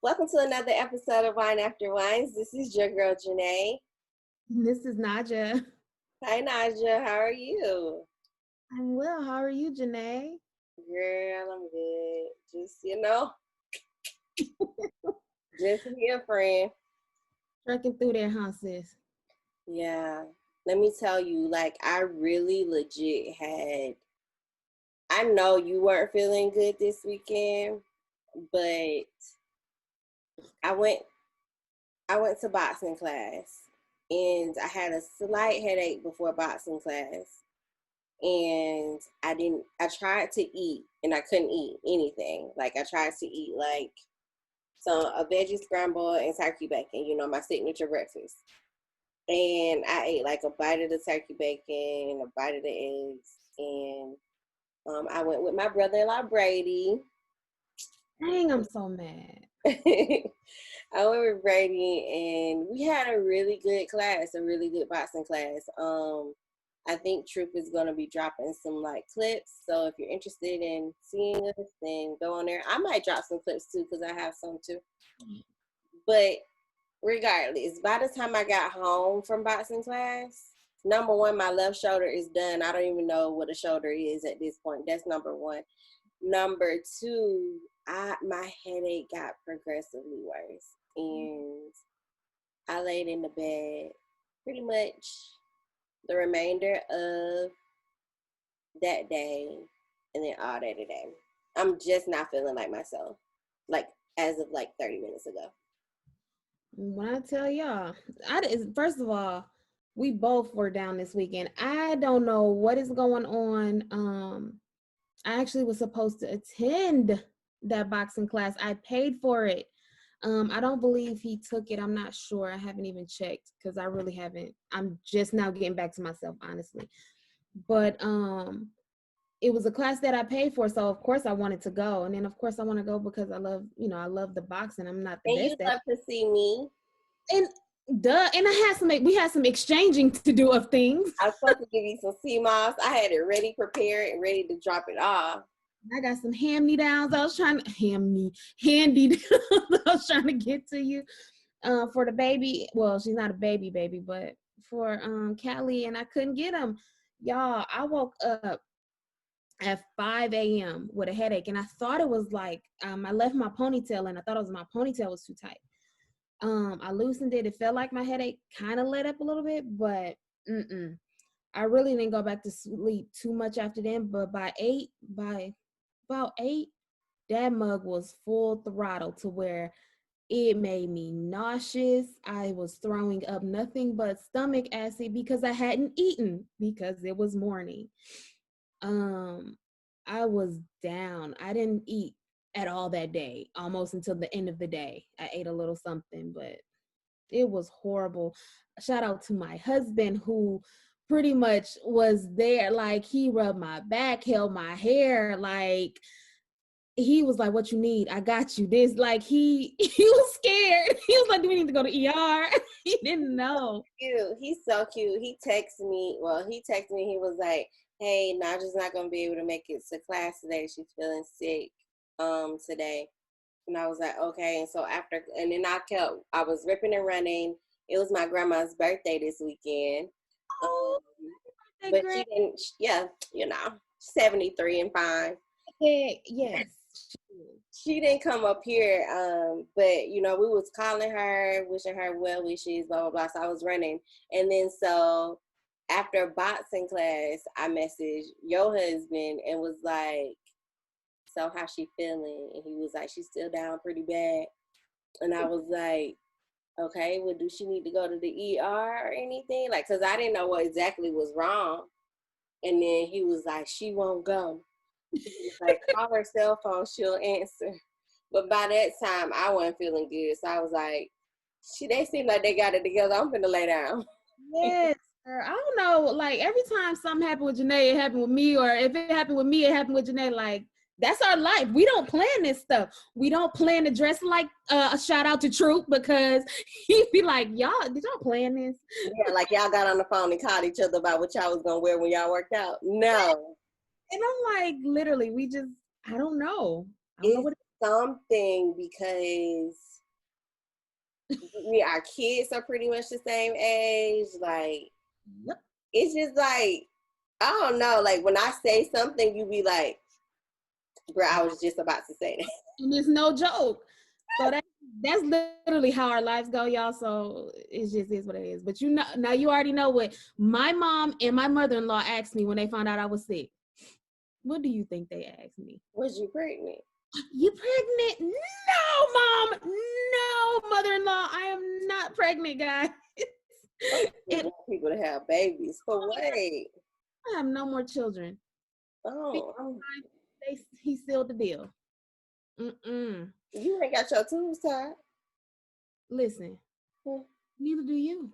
Welcome to another episode of Wine After Whines. This is your girl, Janay. This is Najah. Hi, Najah. How are you? I'm well. How are you, Janay? Girl, I'm good. Just here, friend. Trekking through there, huh, sis? Yeah. Let me tell you, I really legit I know you weren't feeling good this weekend, but I went to boxing class and I had a slight headache before boxing class. And I tried to eat and I couldn't eat anything. I tried to eat a veggie scramble and turkey bacon, my signature breakfast. And I ate a bite of the turkey bacon, a bite of the eggs, and I went with my brother-in-law Brady. Dang, I'm so mad. I went with Brady and we had a really good class, a really good boxing class. I think Troop is going to be dropping some clips. So if you're interested in seeing us, then go on there. I might drop some clips too because I have some too. But regardless, by the time I got home from boxing class, number one, my left shoulder is done. I don't even know what a shoulder is at this point. That's number one. Number two, my headache got progressively worse. And I laid in the bed pretty much the remainder of that day and then all day today. I'm just not feeling like myself, as of 30 minutes ago. When I tell y'all, first of all, we both were down this weekend. I don't know what is going on. I actually was supposed to attend that boxing class. I paid for it. I don't believe he took it. I'm not sure. I haven't even checked because I really haven't. I'm just now getting back to myself, honestly. But it was a class that I paid for, so of course I wanted to go. And then of course I want to go because I love the boxing. I'm not the best at it. And you love to see me. And we had some exchanging to do of things. I was supposed to give you some sea moss. I had it ready, prepared, and ready to drop it off. I got some hand-me-downs. I was trying to handy-downs. I was trying to get to you for the baby. Well, she's not a baby, but for Callie, and I couldn't get them. Y'all, I woke up at 5 a.m. with a headache, and I thought it was I left my ponytail, and I thought it was my ponytail was too tight. I loosened it. It felt like my headache kind of let up a little bit, but I really didn't go back to sleep too much after then. But by about 8, that mug was full throttle to where it made me nauseous. I was throwing up nothing but stomach acid because I hadn't eaten because it was morning. I was down. I didn't eat at all that day, almost until the end of the day. I ate a little something, but it was horrible. Shout out to my husband who pretty much was there. He rubbed my back, held my hair, he was like, what you need? I got you. This, he was scared. He was like, do we need to go to ER? He didn't know. Cute. He's so cute. He texted me. He was like, hey, Najah's not going to be able to make it to class today. She's feeling sick today. And I was like, okay. And so then I was ripping and running. It was my grandma's birthday this weekend. But she didn't, 73 and fine. Yes. She didn't come up here, but we was calling her, wishing her well wishes, blah blah blah. So I was running, and then so after boxing class, I messaged your husband and was like, "So how's she feeling?" And he was like, "She's still down pretty bad." And I was like, "Okay, well, do she need to go to the ER or anything?" Cause I didn't know what exactly was wrong. And then he was like, "She won't go." Call her cell phone, she'll answer. But by that time, I wasn't feeling good. So I was like, they seem like they got it together. I'm finna lay down. Yes, girl. I don't know. Every time something happened with Janay, it happened with me. Or if it happened with me, it happened with Janay. That's our life. We don't plan this stuff. We don't plan to dress like a shout out to Troop because he'd be like, y'all, did y'all plan this? Yeah, y'all got on the phone and called each other about what y'all was going to wear when y'all worked out. No. And I'm literally, I don't know. It's something because our kids are pretty much the same age. Like, Yep. it's just like, I don't know. Like, when I say something, you be like, bro, I was just about to say that. And it's no joke. So that's literally how our lives go, y'all. So it just is what it is. But you know, now you already know what my mom and my mother-in-law asked me when they found out I was sick. What do you think they asked me? Was you pregnant? You pregnant? No, mom. No, mother-in-law. I am not pregnant, guys. And people to have babies. For what? I have no more children. Oh, He sealed the deal. you ain't got your tubes tied. Listen, neither do you.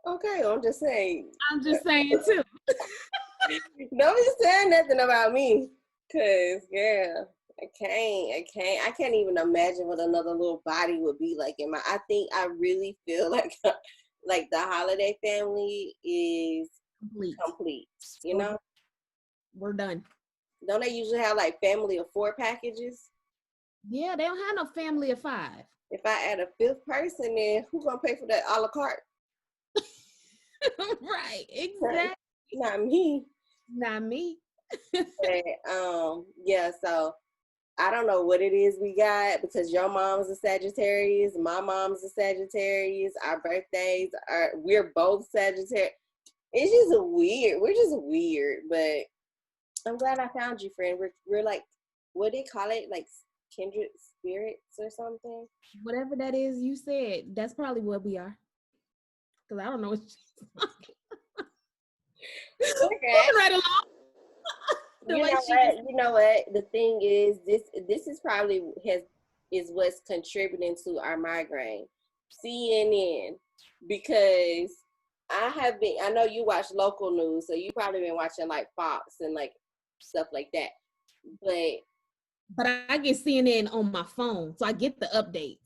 Okay, I'm just saying. I'm just saying too. Don't be saying nothing about me, cause yeah, I can't even imagine what another little body would be like in my. I think I really feel like like the Holiday family is complete. You know, we're done. don't they usually have like family of 4 packages? Yeah, they don't have no family of 5. If I add a 5th person, then who gonna pay for that a la carte? Right, exactly. Not me. Not me. But, yeah, so I don't know what it is we got because your mom's a Sagittarius, my mom's a Sagittarius, our birthdays we're both Sagittarius. It's just weird. We're just weird, but I'm glad I found you, friend. We're like, what do they call it? Like kindred spirits or something? Whatever that is you said, that's probably what we are. Because I don't know what Okay. right along. You know what? The thing is, this is probably is what's contributing to our migraine. CNN, because I know you watch local news, so you probably been watching like Fox and like stuff like that. But I get CNN on my phone, so I get the updates.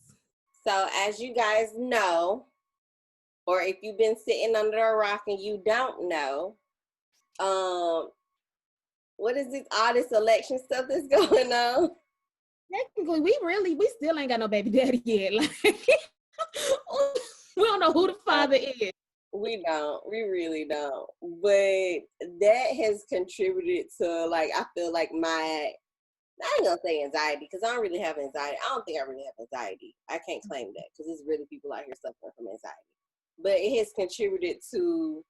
So as you guys know, or if you've been sitting under a rock and you don't know, what is all this election stuff that's going on? Technically, we still ain't got no baby daddy yet. Like, we don't know who the father is. We don't. We really don't. But that has contributed to, like, I feel like I ain't gonna say anxiety because I don't really have anxiety. I don't think I really have anxiety. I can't claim that because there's really people out here suffering from anxiety. But it has contributed to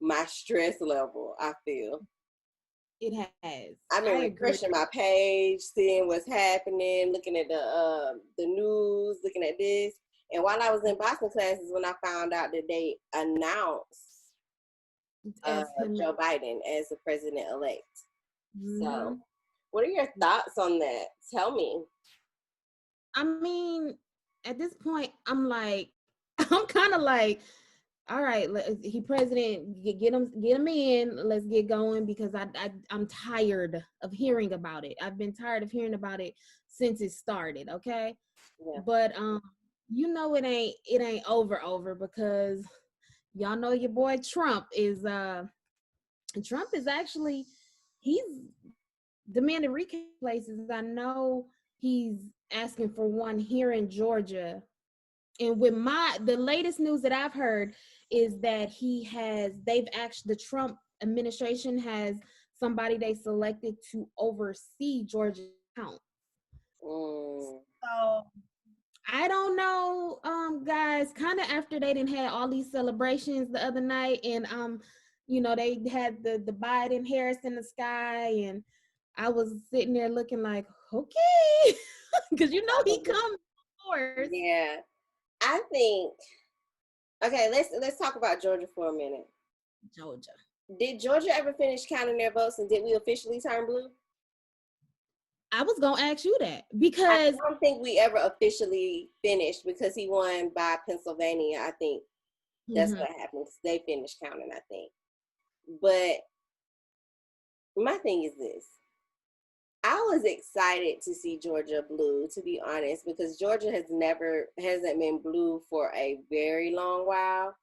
my stress level, I feel. It has. I've been refreshing my page, seeing what's happening, looking at the news, looking at this. And while I was in Boston classes, when I found out that they announced Joe Biden as the president-elect. Mm-hmm. So, what are your thoughts on that? Tell me. I mean, at this point, I'm kind of like, all right, he president, get him in. Let's get going because I'm tired of hearing about it. I've been tired of hearing about it since it started. Okay, yeah. But you know it ain't over because y'all know your boy Trump is actually he's demanding recount places. I know he's asking for one here in Georgia. And with the latest news that I've heard is that the Trump administration has somebody they selected to oversee Georgia count. So I don't know, guys, kind of after they didn't have all these celebrations the other night and, you know, they had the Biden Harris in the sky and I was sitting there looking like, okay, because you know he comes, of course. Yeah. I think, okay, let's talk about Georgia for a minute. Georgia. Did Georgia ever finish counting their votes and did we officially turn blue? I was going to ask you that because I don't think we ever officially finished because he won by Pennsylvania. I think that's what happened. They finished counting, I think. But my thing is this. I was excited to see Georgia blue, to be honest, because Georgia hasn't been blue for a very long while.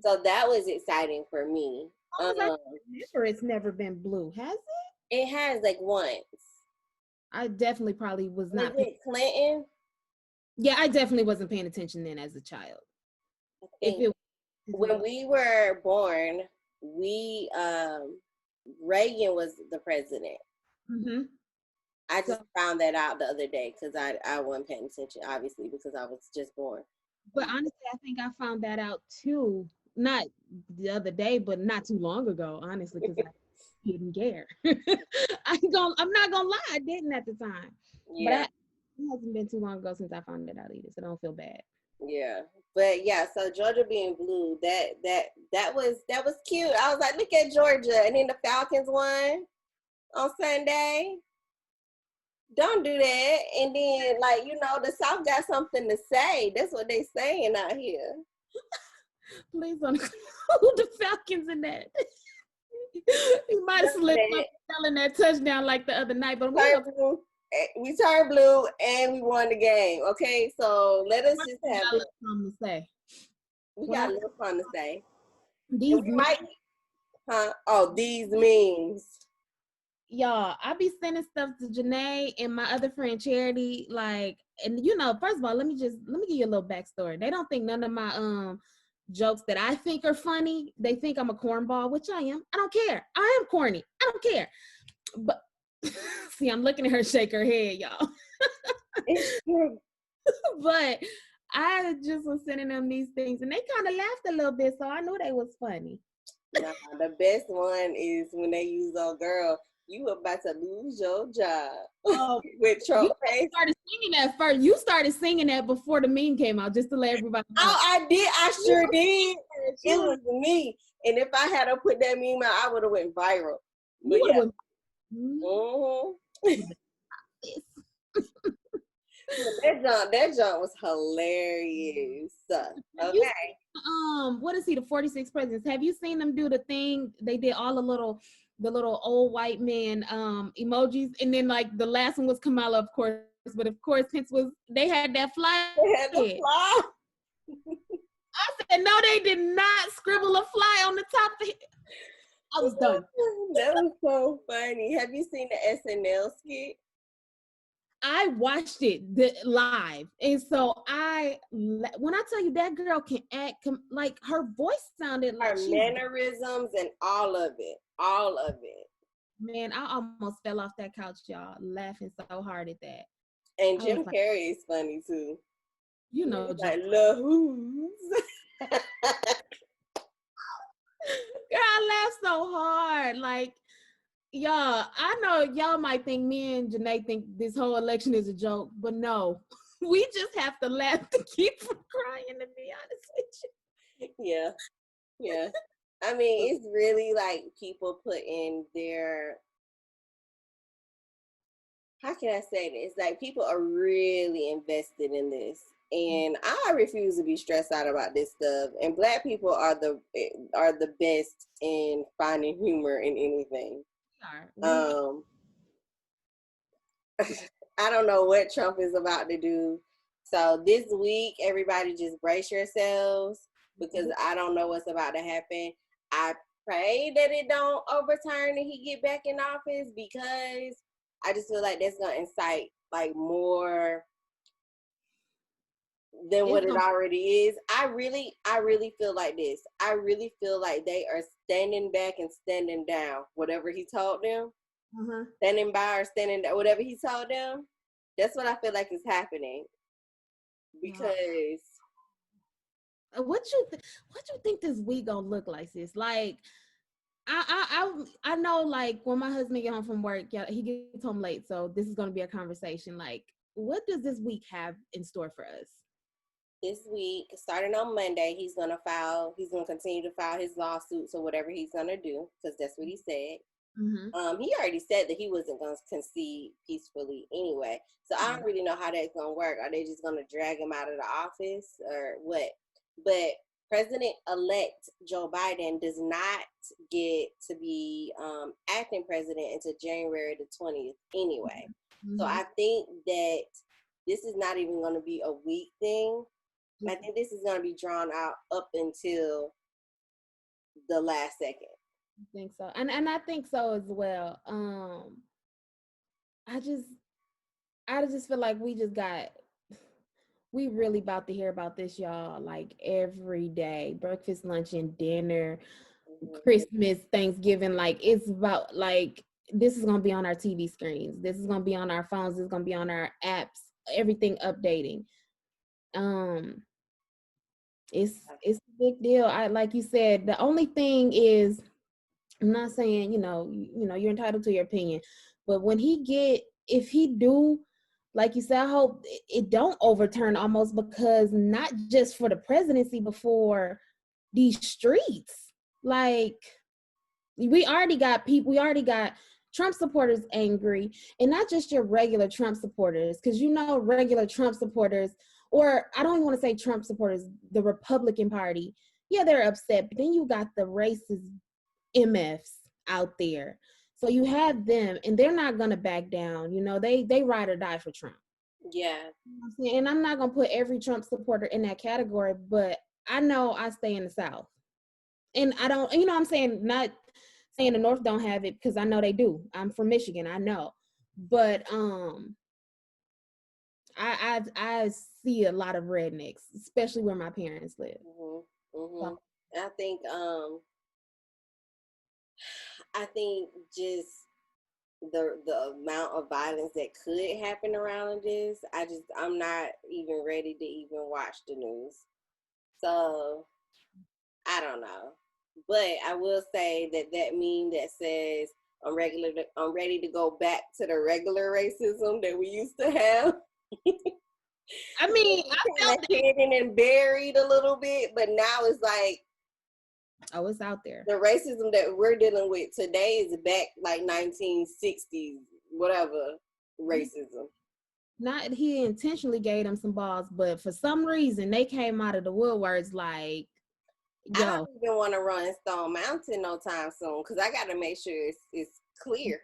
So that was exciting for me. It's never been blue, has it? It has like once. I definitely probably was Was not. it Clinton? Yeah, I definitely wasn't paying attention then as a child. I If think it, if it when was, we were born, we Reagan was the president. mm-hmm. I So, just found that out the other day because I wasn't paying attention, obviously, because I was just born. but honestly, I think I found that out too. Not the other day, but not too long ago, honestly, because I didn't care. I'm not gonna lie, I didn't at the time. But Yeah, it hasn't been too long ago since I found it out either, so don't feel bad. yeah. But yeah, so Georgia being blue, that was cute. I was like, look at Georgia, and then the Falcons won on Sunday. Don't do that. And then, like, the South got something to say. That's what they saying out here. Please don't include the Falcons in that. He might have slipped up telling that touchdown like the other night, but we ain't gonna We turned blue and we won the game. Okay, so let us just have it. something to say. We When got I a little fun to say. And these we might, huh? Oh, these memes. y'all, I be sending stuff to Janay and my other friend Charity, like, and first of all, let me give you a little backstory. They don't think none of my jokes that I think are funny. They think I'm a cornball, which I am. I don't care. I am corny. I don't care. But see, I'm looking at her shake her head, y'all. It's true. But I just was sending them these things and they kind of laughed a little bit, so I knew they was funny. Nah, the best one is when they use "Oh girl, you about to lose your job" Oh, with Trump face. started singing that first. You started singing that before the meme came out, just to let everybody know. Oh, I did. I sure did. It was me. And if I had to put that meme out, I would have went viral. But You would yeah. have went. That jump was hilarious. Okay. What is he? The 46 presidents. Have you seen them do the thing? They did all the little old white man emojis, and then like the last one was Kamala, of course, but of course Pence was. They had that fly. They had the fly. I said no, they did not scribble a fly on the top of it. I was done. That was so funny. Have you seen the SNL skit? I watched it live, and so when I tell you that girl can act, like her voice sounded like her mannerisms and all of it. Man, I almost fell off that couch, y'all, laughing so hard at that. And Jim Carrey is funny too. Like love who's. Girl, I laughed so hard. Like, y'all, I know y'all might think me and Janay think this whole election is a joke, but no. We just have to laugh to keep from crying, to be honest with you. Yeah. I mean, it's really like people put in their, how can I say this? Like people are really invested in this. And I refuse to be stressed out about this stuff. And Black people are the best in finding humor in anything. I don't know what Trump is about to do. So this week, everybody just brace yourselves because I don't know what's about to happen. I pray that it don't overturn and he get back in office because I just feel like that's gonna incite like more than what it already is. I really feel like this. I really feel like they are standing back and standing down. Whatever he told them, standing by or standing down, whatever he told them. That's what I feel like is happening. Because what you think this week gonna look like, sis? Like, I know, like when my husband get home from work, yeah, he gets home late, so this is gonna be a conversation. Like, what does this week have in store for us? This week, starting on Monday, he's gonna continue to file his lawsuits or whatever he's gonna do, because that's what he said. He already said that he wasn't gonna concede peacefully anyway. So I don't really know how that's gonna work. Are they just gonna drag him out of the office or what? But President-elect Joe Biden does not get to be acting president until January the 20th anyway. So I think that this is not even going to be a week thing. I think this is going to be drawn out up until the last second. I think so. And I think so as well. I just feel like we really about to hear about this, y'all, like every day. Breakfast, lunch, and dinner, Mm-hmm. Christmas, Thanksgiving. Like it's about like this is gonna be on our TV screens. This is gonna be on our phones. This is gonna be on our apps. Everything updating. Um, it's a big deal. I like you said. The only thing is, I'm not saying you're entitled to your opinion, but when if he do, like you said, I hope it don't overturn almost, because not just for the presidency, but for these streets. Like we already got Trump supporters angry, and not just your regular Trump supporters, because regular Trump supporters, or I don't even want to say Trump supporters, the Republican Party, yeah, they're upset, but then you got the racist MFs out there. So you have them, and they're not gonna back down. They ride or die for Trump. Yeah. You know what I'm saying? And I'm not gonna put every Trump supporter in that category, but I know I stay in the South, and I don't. You know what I'm saying? Not saying the North don't have it, because I know they do. I'm from Michigan, I know, but I see a lot of rednecks, especially where my parents live. Mm-hmm. Mm-hmm. So, I think just the amount of violence that could happen around this, I'm not even ready to even watch the news. So I don't know, but I will say that meme that says I'm ready to go back to the regular racism that we used to have. I mean, I Kind felt of it. hidden and buried a little bit, but now it's like Oh, it's out there. the racism that we're dealing with today is back like 1960s, whatever racism. Not he intentionally gave them some balls, but for some reason they came out of the woodworks like, I don't yo, even want to run Stone Mountain no time soon because I got to make sure it's clear.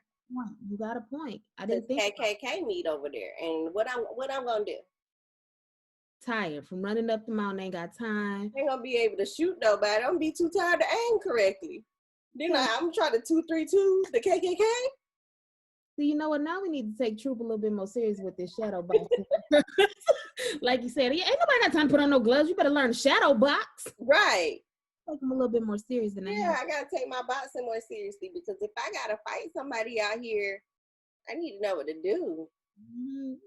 you got a point. I Cause didn't think about KKK meet over there, and what I'm gonna do? it. Tired from running up the mountain, ain't got time. I ain't gonna be able to shoot nobody. I'm gonna be too tired to aim correctly. Then Plus, I'm trying to 2-3-2 the KKK. so you know what? Now we need to take Troop a little bit more serious with this shadow boxing. Like you said, yeah, ain't nobody got time to put on no gloves. You better learn to shadow box. Right. Take them a little bit more serious than they Yeah, have. I gotta take my boxing more seriously because if I gotta fight somebody out here, I need to know what to do.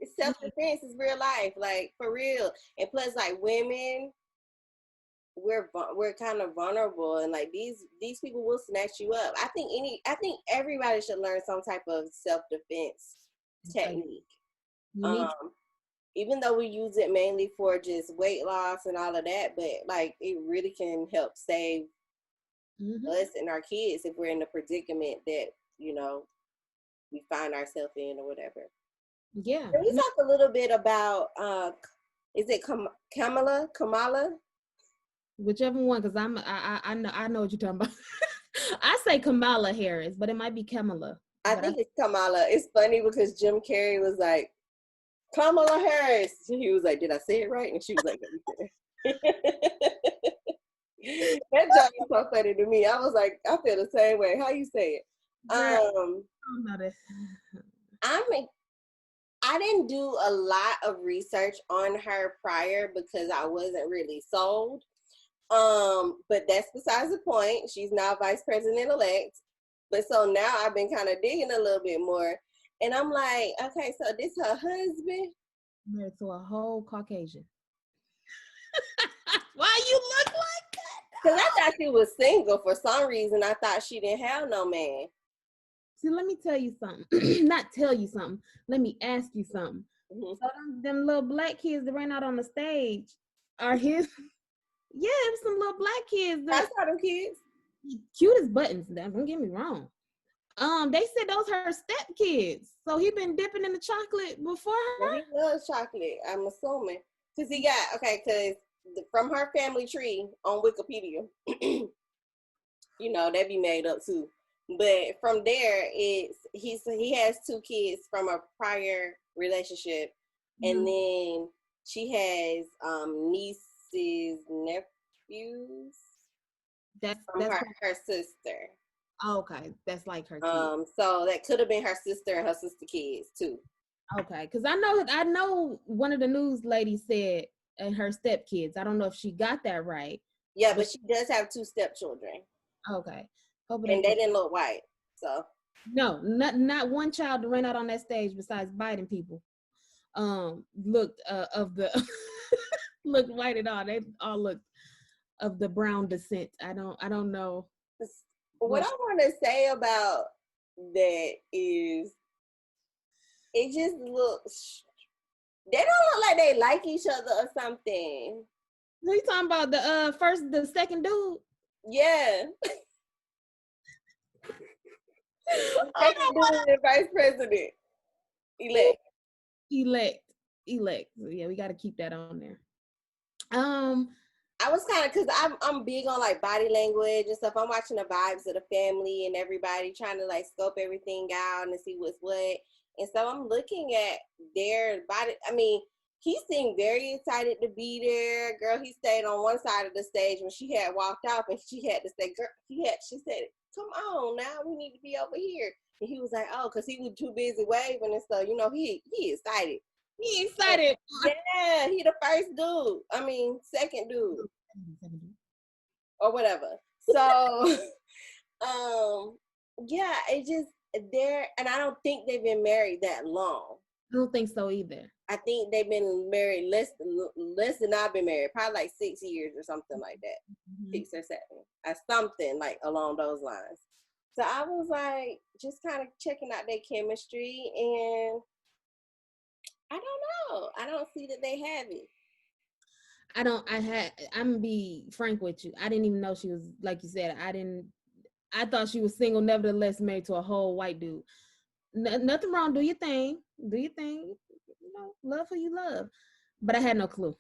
It's Yeah. self-defense. It's real life, like for real. And plus, like women, we're kind of vulnerable, and like these people will snatch you up. I think everybody should learn some type of self-defense Like, technique. you need. Um, Even though we use it mainly for just weight loss and all of that, but like it really can help save Mm-hmm. us and our kids if we're in the predicament that you know we find ourselves in or whatever. Yeah. Can we No, talk a little bit about is it Kamala? whichever one, because I know what you're talking about. I say Kamala Harris, but it might be Kamala. I But I think it's Kamala. It's funny because Jim Carrey was like Kamala Harris. He was like, "Did I say it right?" And she was like, "That joke is so funny to me." I was like, "I feel the same way." How you say it? girl, Um, I don't know this. I'm I didn't do a lot of research on her prior because I wasn't really sold. But that's besides the point. She's now vice president elect. But so now I've been kind of digging a little bit more. And I'm like, okay, so this her husband? Married to a whole Caucasian. Why you look like Because I that? thought she was single for some reason. I thought she didn't have no man. See, let me tell you something. Not tell you something. Let me ask you something. Mm-hmm. So them little black kids that ran out on the stage are his. Yeah, it was some little black kids I that saw them kids. cute as buttons. Now, don't get me wrong. They said those her step kids. So he been dipping in the chocolate before Well, her. he loves chocolate, I'm assuming. Because he got, okay, because from her family tree on Wikipedia, that be made up too. But from there, he has two kids from a prior relationship, and Mm-hmm. then she has nieces, nephews from That's her sister. okay. That's like her kid. So that could have been her sister and her sister kids too. Okay, because I know one of the news ladies said and her stepkids. I don't know if she got that right. Yeah, But but she does have 2 stepchildren, okay. Hope it and ain't they the didn't look white. So no, not one child that ran out on that stage besides Biden people. Looked of the looked white at all. They all looked of the brown descent. I don't know what what. I want to say about that is it just looks. They don't look like they like each other or something. Who you talking about? The second dude? Yeah, the I second don't dude is the vice president elect. elect. So yeah, we got to keep that on there. I was kind of because I'm big on like body language and stuff. I'm watching the vibes of the family and everybody trying to like scope everything out and see what's what. And so I'm looking at their body. I mean, he seemed very excited to be there. Girl, he stayed on one side of the stage when she had walked off, and she had to say, "Girl," she said, "Come on now, we need to be over here." And he was like, "Oh," because he was too busy waving and stuff. You know, he excited. He excited. Yeah, he the first dude. I mean, second dude or whatever. So, yeah, it just there, and I don't think they've been married that long. I don't think so either. I think they've been married less than I've been married, probably like 6 years or something like that, 6 or 7, or something like along those lines. So I was like, just kind of checking out their chemistry, and I don't know. I don't see that they have it. I'm gonna be frank with you. I didn't even know she was, like you said, I thought she was single, nevertheless married to a whole white dude. Nothing wrong. Do your thing. Do your thing. You know, love who you love. But I had no clue.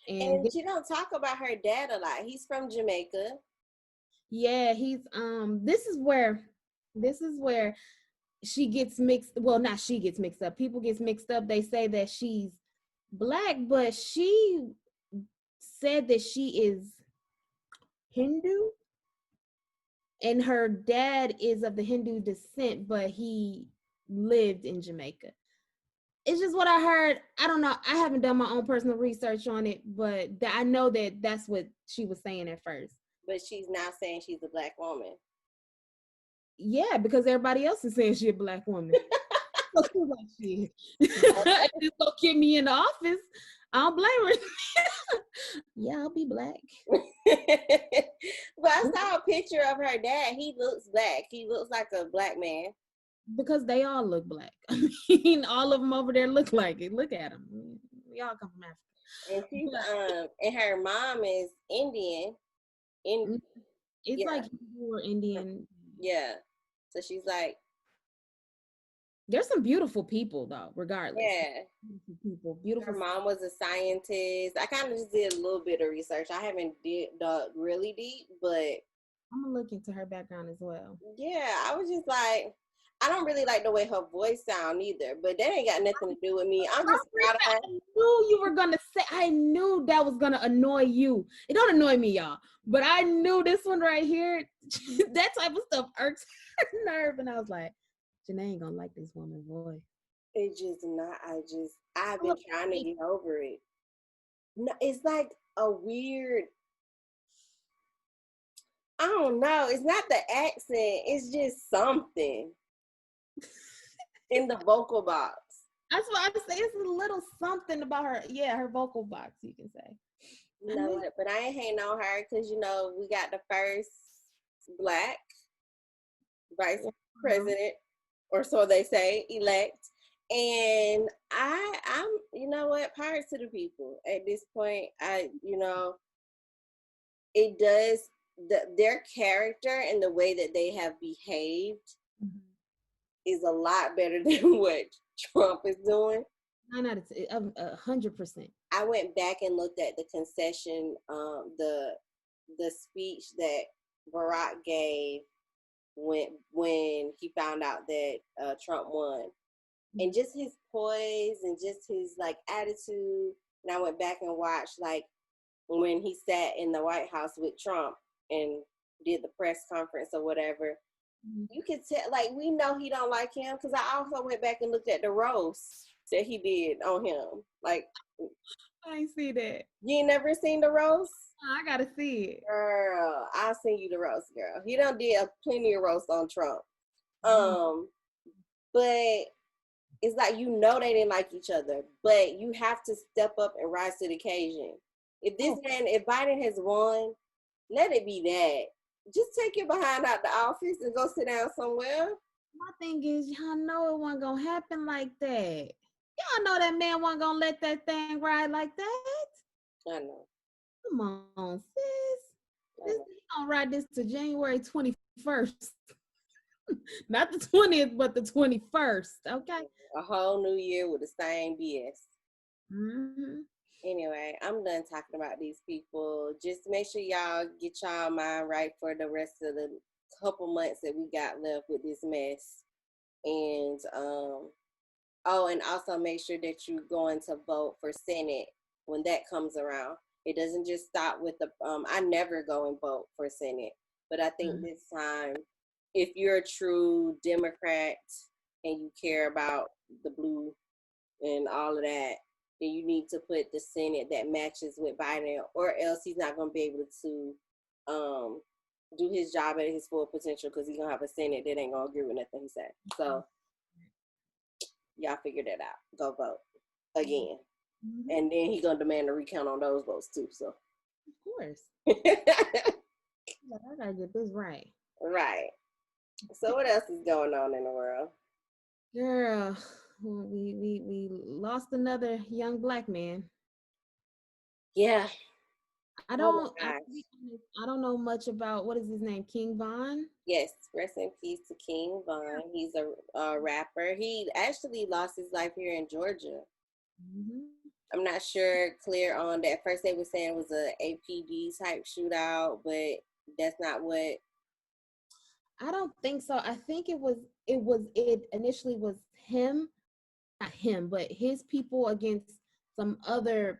And And she don't talk about her dad a lot. He's from Jamaica. yeah, he's this is where she gets mixed. Well, not she gets mixed up. People gets mixed up. They say that she's black, but she said that she is Hindu, and her dad is of the Hindu descent, but he lived in Jamaica. It's just what I heard. I don't know. I haven't done my own personal research on it, but I know that that's what she was saying at first. But she's not saying she's a black woman. Yeah, because everybody else is saying she's a black woman. So she's like, shit. Just go get me in the office. I don't blame her. Yeah, I'll be black. But I saw a picture of her dad. He looks black. He looks like a black man. Because they all look black. I mean, all of them over there look like it. Look at them. We all come from Africa. And she's and her mom is Indian. It's Yeah. like Hebrew or Indian. Yeah. So she's like, there's some beautiful people though, regardless. yeah. Beautiful people. Beautiful. Her mom was a scientist. I kind of just did a little bit of research. I haven't dug really deep, but I'm gonna look into her background as well. yeah, I was just like, I don't really like the way her voice sound either, but that ain't got nothing to do with me. I'm just proud of her. I knew you were gonna say. I knew that was gonna annoy you. It don't annoy me, y'all, but I knew this one right here. That type of stuff irks her nerve, and I was like, Janay ain't gonna like this woman's voice. It's just not. I've been trying to get over it. No, it's like a weird. I don't know. It's not the accent. It's just something in the vocal box. That's what I say. It's a little something about her. Yeah, her vocal box, you can say. You know what? But I ain't hating on her because we got the first black vice president, or so they say, elect. And I'm, you know what? Power to the people. At this point, it does their character and the way that they have behaved is a lot better than what Trump is doing. 100%. I went back and looked at the concession, the speech that Barack gave when he found out that Trump won, and just his poise and just his like attitude. And I went back and watched like when he sat in the White House with Trump and did the press conference or whatever. You could tell, like, we know he don't like him because I also went back and looked at the roast that he did on him. Like, I ain't see that. you ain't never seen the roast? I gotta see it. Girl, I'll send you the roast, girl. He done did plenty of roast on Trump. But it's like, you know, they didn't like each other, but you have to step up and rise to the occasion. If if Biden has won, let it be that. Just take your behind out the office and go sit down somewhere. My thing is, y'all know it wasn't gonna happen like that. Y'all know that man wasn't gonna let that thing ride like that. I know. Come on, sis. He gonna ride this to January 21st. Not the 20th, but the 21st. Okay. A whole new year with the same BS. Mm-hmm. Anyway, I'm done talking about these people. Just make sure y'all get y'all mind right for the rest of the couple months that we got left with this mess. And and also make sure that you're going to vote for Senate when that comes around. It doesn't just stop with the I never go and vote for Senate, but I think this time, if you're a true Democrat and you care about the blue and all of that, then you need to put the Senate that matches with Biden, or else he's not going to be able to do his job at his full potential, because he's going to have a Senate that ain't going to agree with nothing he said. So y'all figure that out. Go vote again. Mm-hmm. And then he's going to demand a recount on those votes too. So, of course. I got to get this right. Right. So what else is going on in the world? Girl, we lost another young Black man. Yeah. I don't know much about, what is his name, King Von? Yes, rest in peace to King Von. He's a rapper. He actually lost his life here in Georgia. Mm-hmm. I'm not clear on that. First they were saying it was a APD type shootout, but that's not what. I don't think so. I think it initially was him, not him, but his people against some other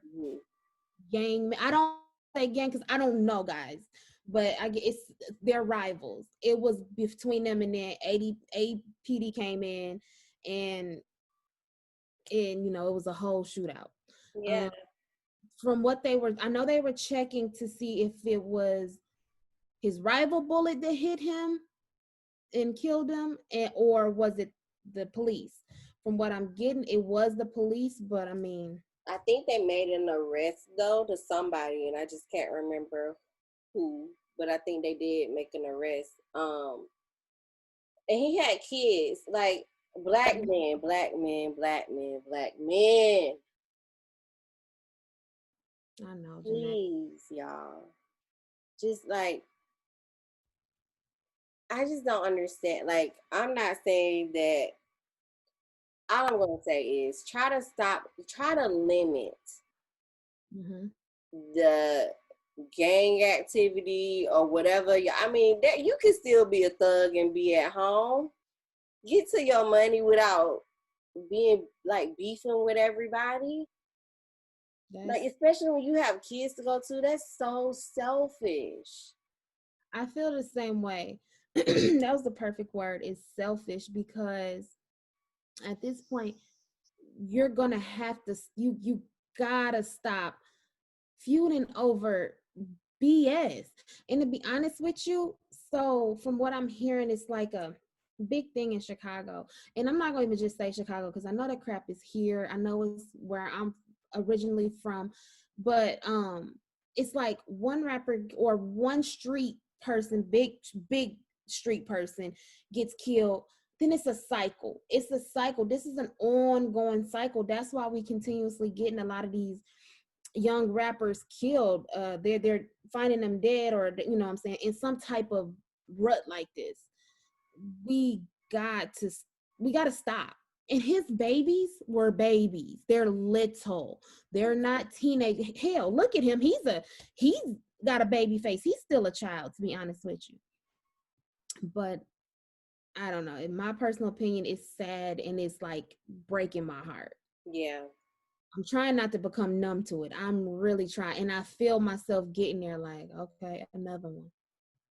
gang. I don't say gang because I don't know, guys, but it's their rivals. It was between them, and then APD came in, and you know, it was a whole shootout. Yeah. From what I know they were checking to see if it was his rival bullet that hit him and killed him, or was it the police? From what I'm getting, it was the police, but I mean, I think they made an arrest though to somebody, and I just can't remember who, but I think they did make an arrest. And he had kids, like black men. I know, please, y'all. Just like, I just don't understand. Like, I'm not saying that. All I'm going to say is try to limit the gang activity or whatever. I mean, that you can still be a thug and be at home. Get to your money without being like beefing with everybody. Like, especially when you have kids to go to, that's so selfish. I feel the same way. That was the perfect word, is selfish, because at this point you're gonna have to you gotta stop feuding over BS. And to be honest with you, so from what I'm hearing, it's like a big thing in Chicago. And I'm not going to just say Chicago because I know that crap is here. I know it's where I'm originally from, but it's like one rapper or one street person, big street person gets killed, then it's a cycle. It's a cycle. This is an ongoing cycle. That's why we continuously getting a lot of these young rappers killed. They're finding them dead, or you know what I'm saying, in some type of rut like this. We got to stop. And his babies were babies. They're little. They're not teenage. Hell, look at him. He's got a baby face. He's still a child, to be honest with you. But I don't know. In my personal opinion, it's sad and it's like breaking my heart. Yeah. I'm trying not to become numb to it. I'm really trying. And I feel myself getting there, like, okay, another one.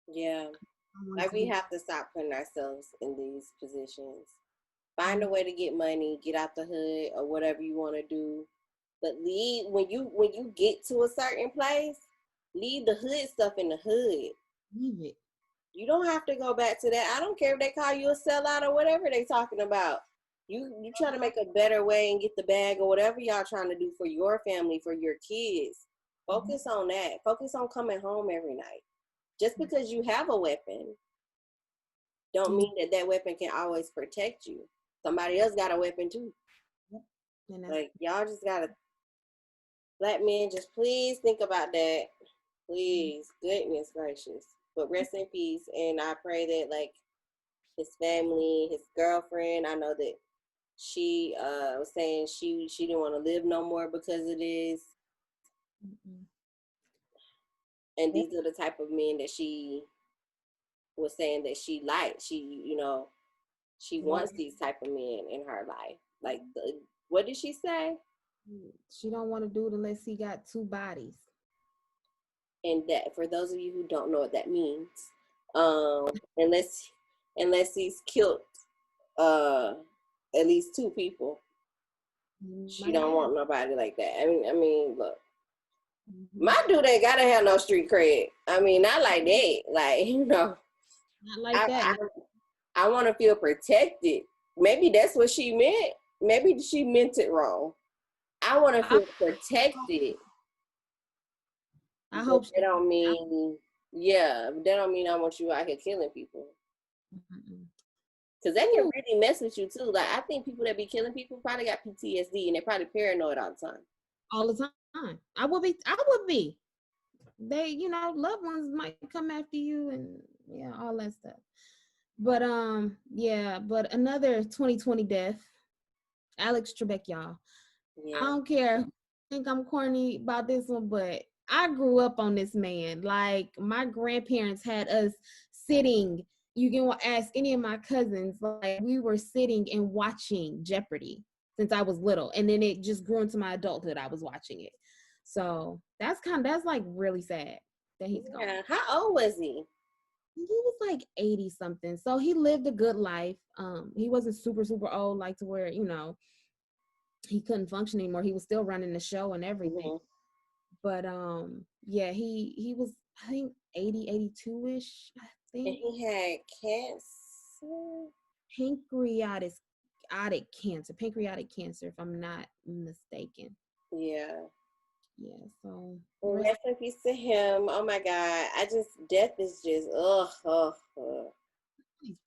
Yeah. Like, we have to stop putting ourselves in these positions. Find a way to get money, get out the hood, or whatever you want to do. But leave when you get to a certain place, leave the hood stuff in the hood. Leave it. You don't have to go back to that. I don't care if they call you a sellout or whatever they talking about. You try to make a better way and get the bag or whatever y'all trying to do for your family, for your kids. Focus on that. Focus on coming home every night. Just because you have a weapon, don't mean that that weapon can always protect you. Somebody else got a weapon too. Like y'all just gotta, black men, just please think about that. Please, goodness gracious. But rest in peace. And I pray that like his family, his girlfriend, I know that she was saying she didn't want to live no more because of this. And these are the type of men that she was saying that she liked. She wants these type of men in her life. Like, what did she say? She don't want to do it unless he got two bodies. And that, for those of you who don't know what that means, unless he's killed at least two people, she don't want nobody like that. I mean, look, my dude ain't gotta have no street cred. I mean, not like that. Like, not like that. I want to feel protected. Maybe that's what she meant. Maybe she meant it wrong. I want to feel protected. I hope that don't mean, that don't mean I want you out here killing people. Because that can really mess with you too. Like, I think people that be killing people probably got PTSD and they're probably paranoid all the time. All the time. I would be. They, loved ones might come after you and all that stuff. But but another 2020 death, Alex Trebek, y'all. Yeah. I don't care. I think I'm corny about this one, but I grew up on this man. Like, my grandparents had us sitting. You can ask any of my cousins. Like, we were sitting and watching Jeopardy since I was little, and then it just grew into my adulthood. I was watching it, so that's like really sad that he's gone. Yeah. How old was he? He was like 80 something. So he lived a good life. He wasn't super, super old, like to where, he couldn't function anymore. He was still running the show and everything. But he was, I think, 80, 82-ish, I think. And he had cancer? Pancreatic cancer, if I'm not mistaken. Yeah. Yeah, so rest in peace to him. Oh my God. Death is just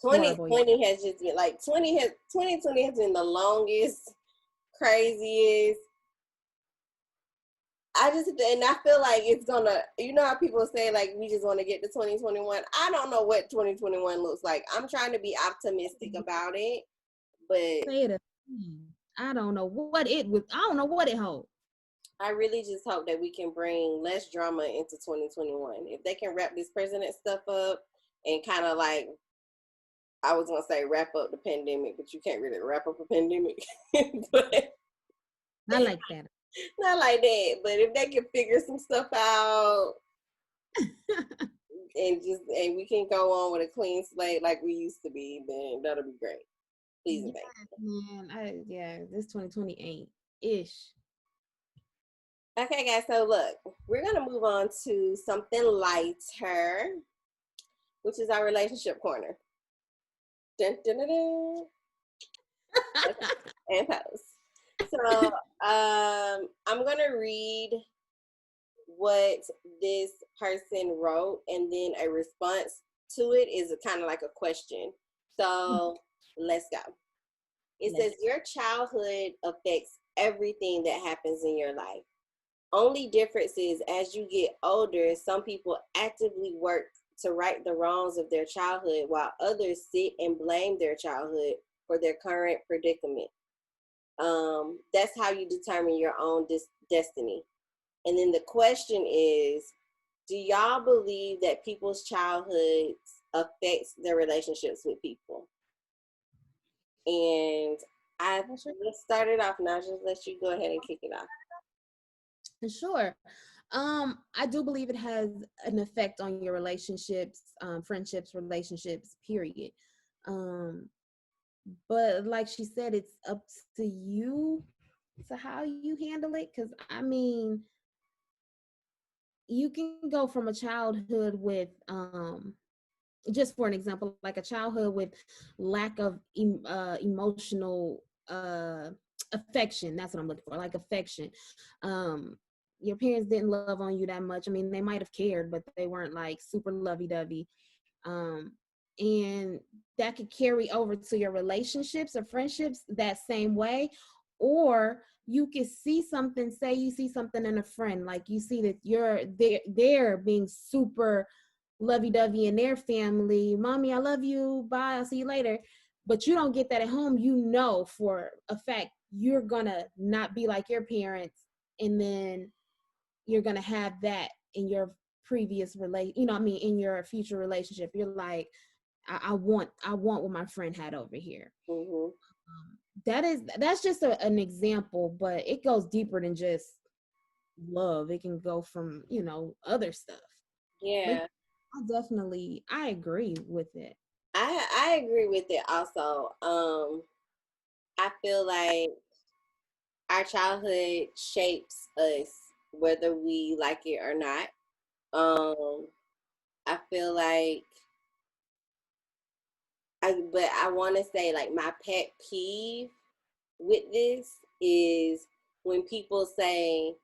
2020 has just been like 2020 has been the longest, craziest. I feel like it's gonna, how people say like we just want to get to 2021. I don't know what 2021 looks like. I'm trying to be optimistic about it, but I don't know what it would. I don't know what it holds. I really just hope that we can bring less drama into 2021. If they can wrap this president stuff up and kind of like, I was going to say wrap up the pandemic, but you can't really wrap up a pandemic. But not like that. Not like that. But if they can figure some stuff out and we can go on with a clean slate like we used to be, then that'll be great. Please and thank you. Man, this 2020 ain't ish. Okay, guys, so look, we're going to move on to something lighter, which is our relationship corner. Dun, dun, dun, dun. And post. So I'm going to read what this person wrote, and then a response to it is kind of like a question. So let's go. It says, your childhood affects everything that happens in your life. Only difference is, as you get older, some people actively work to right the wrongs of their childhood, while others sit and blame their childhood for their current predicament. That's how you determine your own destiny. And then the question is, do y'all believe that people's childhoods affects their relationships with people? And let's start it off now. Just let you go ahead and kick it off. Sure. I do believe it has an effect on your relationships, friendships, relationships, period. But like she said, it's up to you to how you handle it. Because I mean, you can go from a childhood with just for an example, like a childhood with lack of emotional affection. That's what I'm looking for, like affection. um your parents didn't love on you that much. I mean, they might have cared, but they weren't like super lovey-dovey. um and that could carry over to your relationships or friendships that same way. Or you could see something, say you see something in a friend, like you see that they're being super lovey-dovey in their family. Mommy, I love you, bye, I'll see you later. But you don't get that at home. You know for a fact you're gonna not be like your parents, and then you're gonna have that in your previous relate, you know what I mean, in your future relationship. You're like, I want what my friend had over here. Mm-hmm. That's just an example, but it goes deeper than just love. It can go from, other stuff. But Yeah, I agree with it. I agree with it also. I feel like our childhood shapes us whether we like it or not. I feel like but I want to say like my pet peeve with this is when people say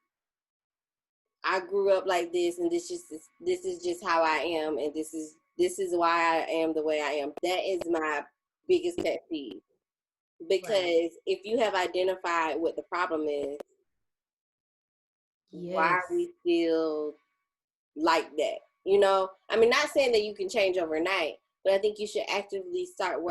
I grew up like this and this is just how I am and this is why I am the way I am. That is my biggest pet peeve Right. because if you have identified what the problem is, why are Yes. we still like that? You know, I mean, not saying that you can change overnight, but I think you should actually actively start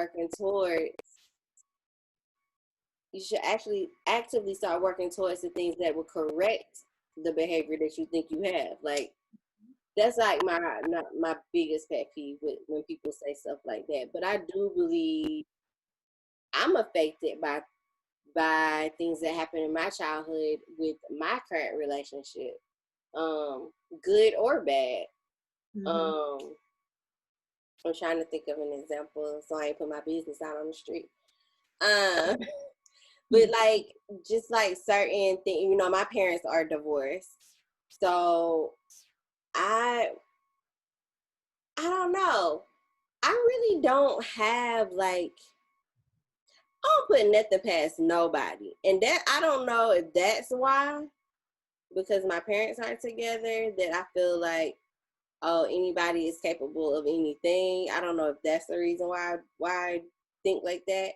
working towards the things that will correct the behavior that you think you have. Like that's like my biggest pet peeve with when people say stuff like that. But I do believe I'm affected by things that happened in my childhood with my current relationship, good or bad. Mm-hmm. Um, I'm trying to think of an example so I ain't put my business out on the street. Um, but like just like certain things, my parents are divorced, so I I don't know. I really don't have like I don't put nothing past nobody, and that I don't know if that's why because my parents aren't together that I feel like oh anybody is capable of anything. I don't know if that's the reason why I think like that,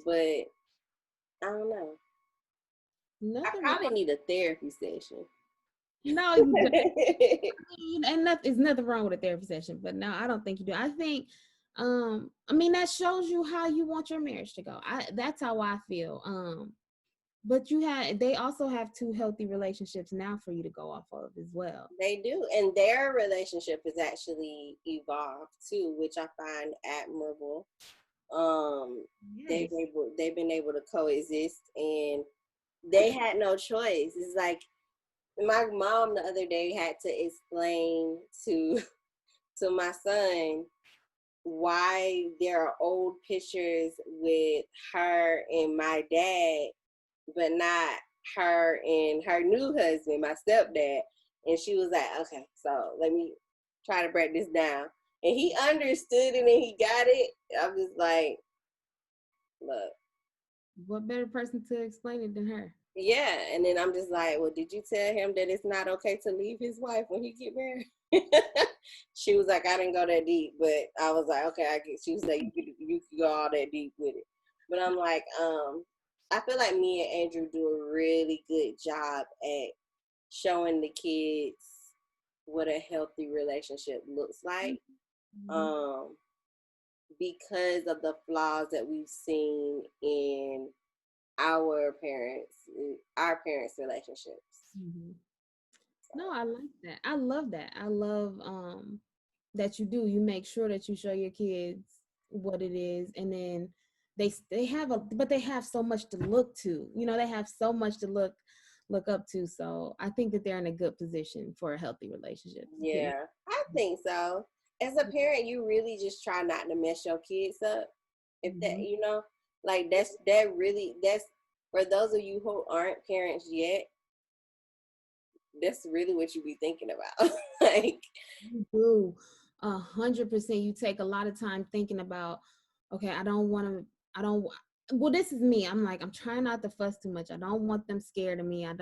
but I don't know. I Nothing wrong. probably need a therapy session. No, you don't. And there's nothing wrong with a therapy session, but no, I don't think you do. I think, I mean, that shows you how you want your marriage to go. That's how I feel. But they also have two healthy relationships now for you to go off of as well. They do, and their relationship has actually evolved too, which I find admirable. Um, Yes. they've been able to coexist, and they had no choice. It's like my mom the other day had to explain to to my son why there are old pictures with her and my dad, but not her and her new husband, my stepdad. And she was like, okay, so let me try to break this down. And he understood it and he got it. I'm just like, look, What better person to explain it than her? yeah. And then I'm just like, well, did you tell him that it's not okay to leave his wife when he get married? She was like, I didn't go that deep, but I was like, okay, I get. She was like, you could go all that deep with it, but I'm like, I feel like me and Andrew do a really good job at showing the kids what a healthy relationship looks like, Mm-hmm. um, because of the flaws that we've seen in our parents, our parents' relationships. Mm-hmm. No, So, I like that. I love that. I love that you do. You make sure that you show your kids what it is, and then they have so much to look to. They have so much to look up to. So I think that they're in a good position for a healthy relationship. Period. yeah, I think so. As a parent, you really just try not to mess your kids up. If that, like that's for those of you who aren't parents yet, that's really what you be thinking about. Like, You do 100%. You take a lot of time thinking about, okay, I don't want to, I don't, well, this is me. I'm like, I'm trying not to fuss too much. I don't want them scared of me. I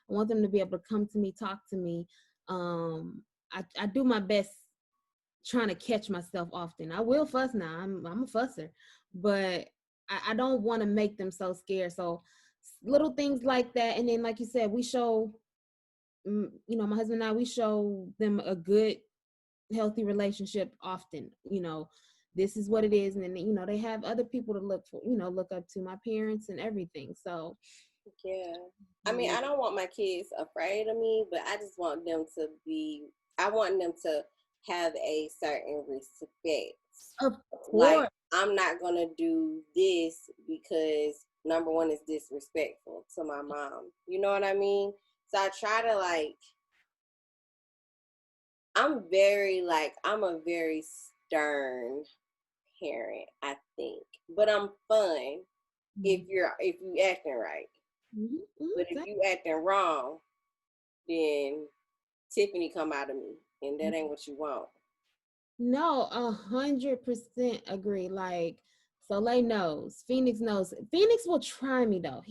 want them to be able to come to me, talk to me. I do my best trying to catch myself often. I will fuss now. I'm a fusser, but I don't want to make them so scared. So little things like that. And then, like you said, we show, my husband and I, we show them a good, healthy relationship often. This is what it is. And then, they have other people to look for, look up to, my parents and everything. So yeah. I mean, I don't want my kids afraid of me, but I just want them to I want them to have a certain respect. of Like, course. I'm not going to do this because number one is disrespectful to my mom. You know what I mean? So I try to I'm a very stern parent, I think. But I'm fun if you acting right. But if Exactly. you acting wrong, then Tiffany come out of me, and that ain't what you want. No, 100% agree. Like, Soleil knows, Phoenix knows. Phoenix will try me though.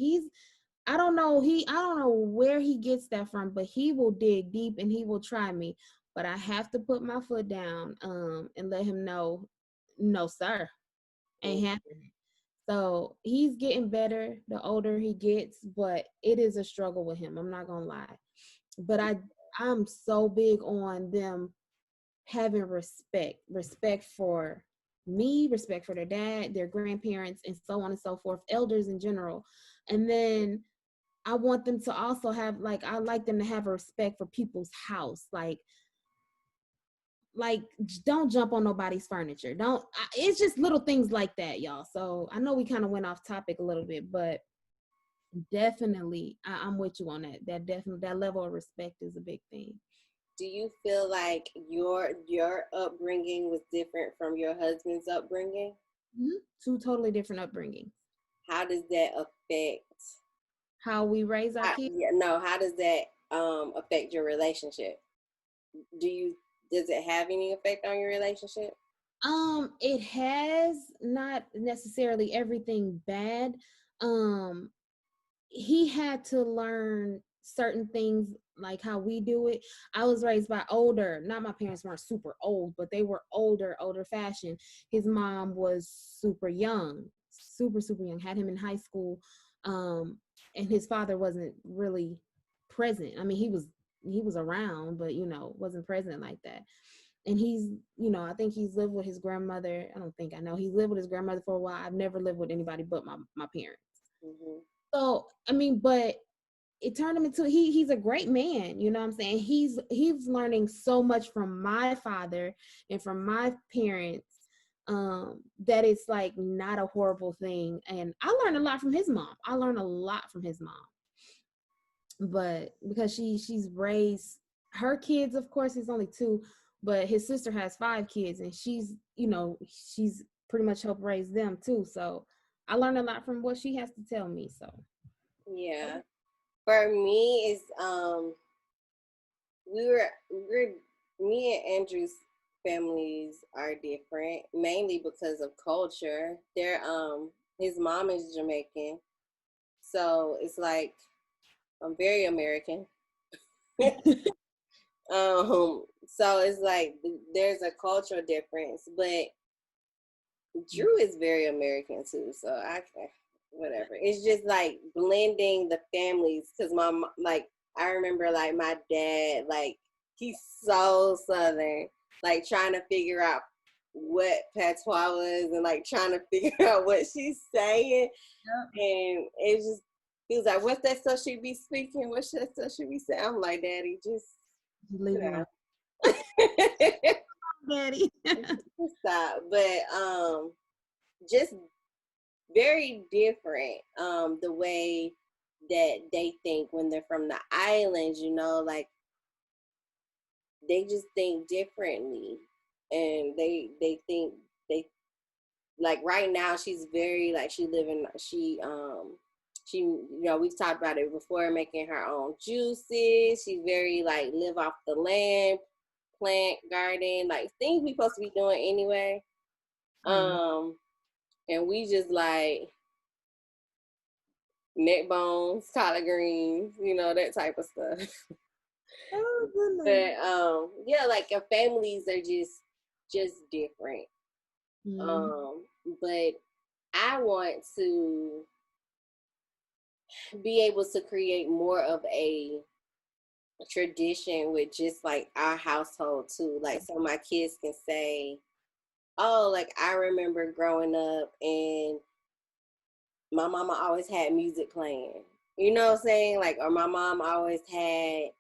I don't know where he gets that from, but he will dig deep and he will try me. But I have to put my foot down, and let him know, no, sir, ain't Mm. happening. So he's getting better the older he gets, but it is a struggle with him. I'm not gonna lie. But I'm so big on them having respect for me, respect for their dad, their grandparents, and so on and so forth, elders in general. And then I want them to also have, like, I like them to have a respect for people's house. Like, don't jump on nobody's furniture. It's just little things like that, y'all. So I know we kind of went off topic a little bit, but definitely I'm with you on that. That level of respect is a big thing. Do you feel like your upbringing was different from your husband's upbringing? Mm-hmm. Two totally different upbringings. How does that affect? How we raise our kids. Yeah, no. How does that affect your relationship? Do you Does it have any effect on your relationship? It has, not necessarily everything bad. Um, he had to learn certain things like how we do it. I was raised by older, not my parents weren't super old, but they were older fashion. His mom was super young, super young, had him in high school. And his father wasn't really present. I mean, he was around, but wasn't present like that. And I think he's lived with his grandmother. I know he's lived with his grandmother for a while. I've never lived with anybody but my parents. Mm-hmm. So, I mean, but it turned him into, he's a great man, you know what I'm saying? He's learning so much from my father and from my parents, that it's like not a horrible thing. And I learned a lot from his mom. But because she's raised her kids, of course, he's only two, but his sister has 5 kids, and she's pretty much helped raise them too. So I learned a lot from what she has to tell me. So Yeah. For me, is we were me and Andrew's families are different, mainly because of culture. His mom is Jamaican, so it's like I'm very American. So it's like there's a cultural difference, but Drew is very American too, so I can whatever. It's just like blending the families because I remember like my dad, like he's so southern, like trying to figure out what patois was and like trying to figure out what she's saying, and it's just he was like, "What's that stuff she be speaking? What's that stuff she be saying?" I'm like, "Daddy, just leave it alone, daddy. stop." But just very different the way that they think when they're from the islands, like they just think differently, and they think like right now she's very like we've talked about it before, making her own juices. She's very like live off the land, plant garden, like things we supposed to be doing anyway. And we just like neck bones, collard greens, that type of stuff. Oh goodness. But yeah, like your families are just different. But I want to be able to create more of a tradition with just like our household too. Like so my kids can say, oh, like I remember growing up and my mama always had music playing. You know what I'm saying? Like, or my mom always had,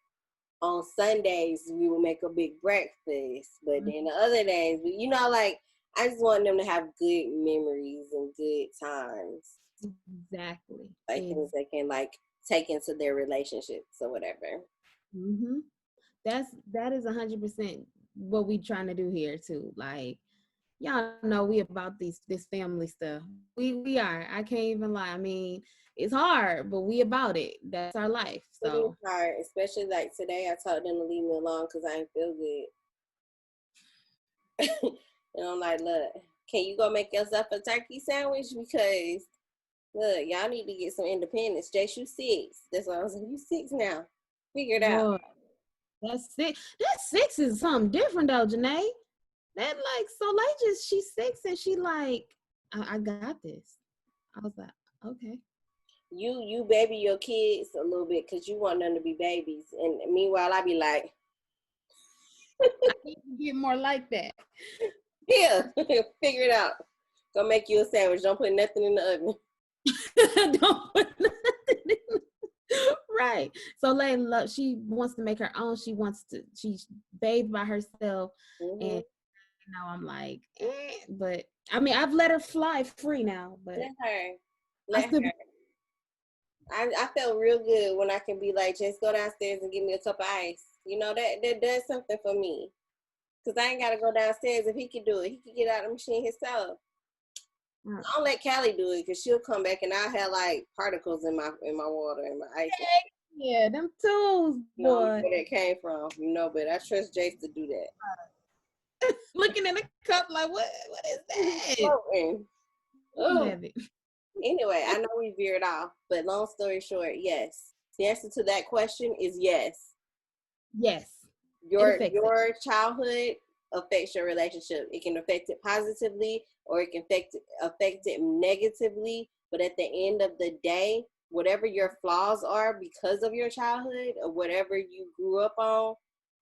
on Sundays, we would make a big breakfast. But then the other days, like, I just want them to have good memories and good times. Exactly. Like things they can, like, take into their relationships or whatever. That is 100% what we trying to do here, too. Like, y'all know we about this family stuff. We are. I can't even lie. I mean, it's hard, but we about it. That's our life. So it is hard, especially like today. I told them to leave me alone because I ain't feel good. And I'm like, look, can you go make yourself a turkey sandwich? Because look, y'all need to get some independence. Jace, you 6. That's why I was like, you 6 now. Figure it out. That's 6. That 6 is something different though, Janay. That like, so like she's 6 and she like, I got this. I was like, okay. You baby your kids a little bit because you want them to be babies. And meanwhile, I be like, I need to get more like that. Yeah, figure it out. Go make you a sandwich. Don't put nothing in the oven. Don't put nothing in the Right. So Layla, she wants to make her own. She's bathed by herself. And I'm like, but I mean, I've let her fly free now, but let her. I felt real good when I can be like, just go downstairs and give me a cup of ice. That does something for me. Because I ain't got to go downstairs. If he can do it, he can get out of the machine himself. I don't let Callie do it because she'll come back and I'll have like particles in my water and my ice. Yeah, them tools, boy. Where that came from, but I trust Jace to do that. Looking in the cup like, what is that? Oh. Anyway, I know we veered off, but long story short, yes. The answer to that question is yes. Yes. Your childhood affects your relationship. It can affect it positively or it can affect it negatively. But at the end of the day, whatever your flaws are because of your childhood or whatever you grew up on,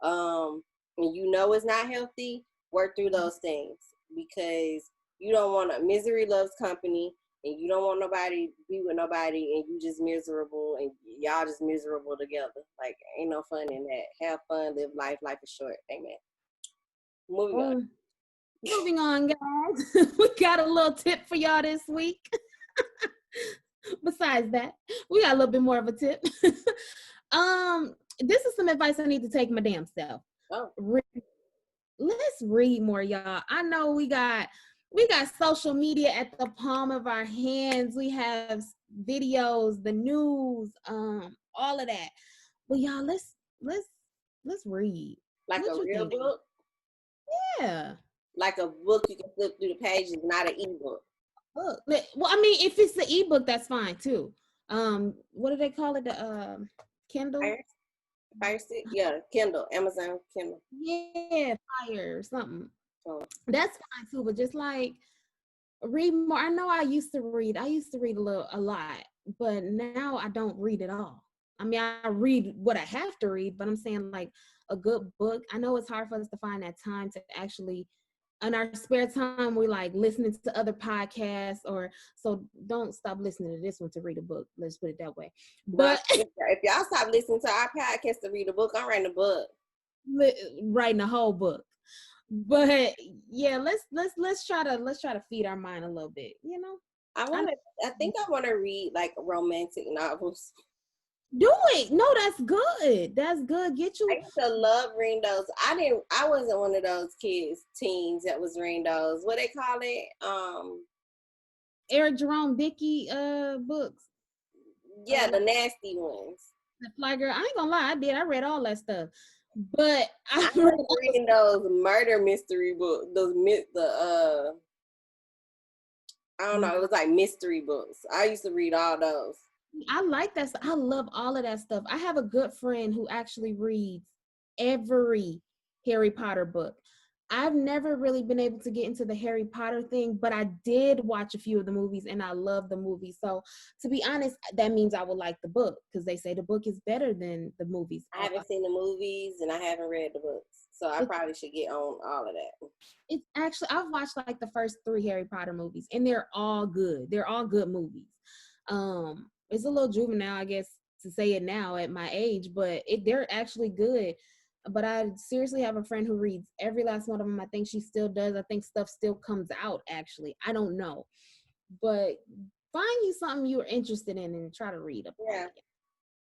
and it's not healthy, work through those things because you don't want misery loves company. And you don't want nobody to be with nobody and you just miserable and y'all just miserable together. Like, ain't no fun in that. Have fun, live life. Life is short. Amen. Moving on, guys. We got a little tip for y'all this week. Besides that, we got a little bit more of a tip. This is some advice I need to take my damn self. Let's read more, y'all. I know we got social media at the palm of our hands. We have videos, the news, all of that. But y'all, let's read. Like a real book? Yeah. Like a book you can flip through the pages, not an ebook. Well, I mean, if it's the ebook, that's fine too. What do they call it? The Kindle? Fire Stick? Yeah, Kindle, Amazon Kindle. Yeah, Fire or something. That's fine too, but just like read more. I know I used to read a lot, but now I don't read at all. I mean, I read what I have to read, but I'm saying like a good book. I know it's hard for us to find that time to actually, in our spare time, we like listening to other podcasts so don't stop listening to this one to read a book. Let's put it that way. But if y'all stop listening to our podcast to read a book, I'm writing a book. Writing a whole book. But yeah, let's try to feed our mind a little bit, I think I want to read like romantic novels. Do it. No, that's good. That's good. Get I you used to love reading those. I wasn't one of those teens that was reading those. What they call it? Eric Jerome Dickey books. Yeah, the nasty ones. The Fly Girl. I ain't gonna lie, I did. I read all that stuff. But I I was reading those murder mystery books. I don't know, it was like mystery books. I used to read all those. I like that stuff. I love all of that stuff. I have a good friend who actually reads every Harry Potter book. I've never really been able to get into the Harry Potter thing, but I did watch a few of the movies and I love the movies. So to be honest, that means I would like the book because they say the book is better than the movies. I haven't seen the movies and I haven't read the books. So I probably should get on all of that. It's actually, I've watched like the first 3 Harry Potter movies and they're all good. They're all good movies. It's a little juvenile, I guess, to say it now at my age, but they're actually good. But I seriously have a friend who reads every last one of them. I think she still does. I think stuff still comes out, actually. I don't know. But find you something you're interested in and try to read up. Yeah.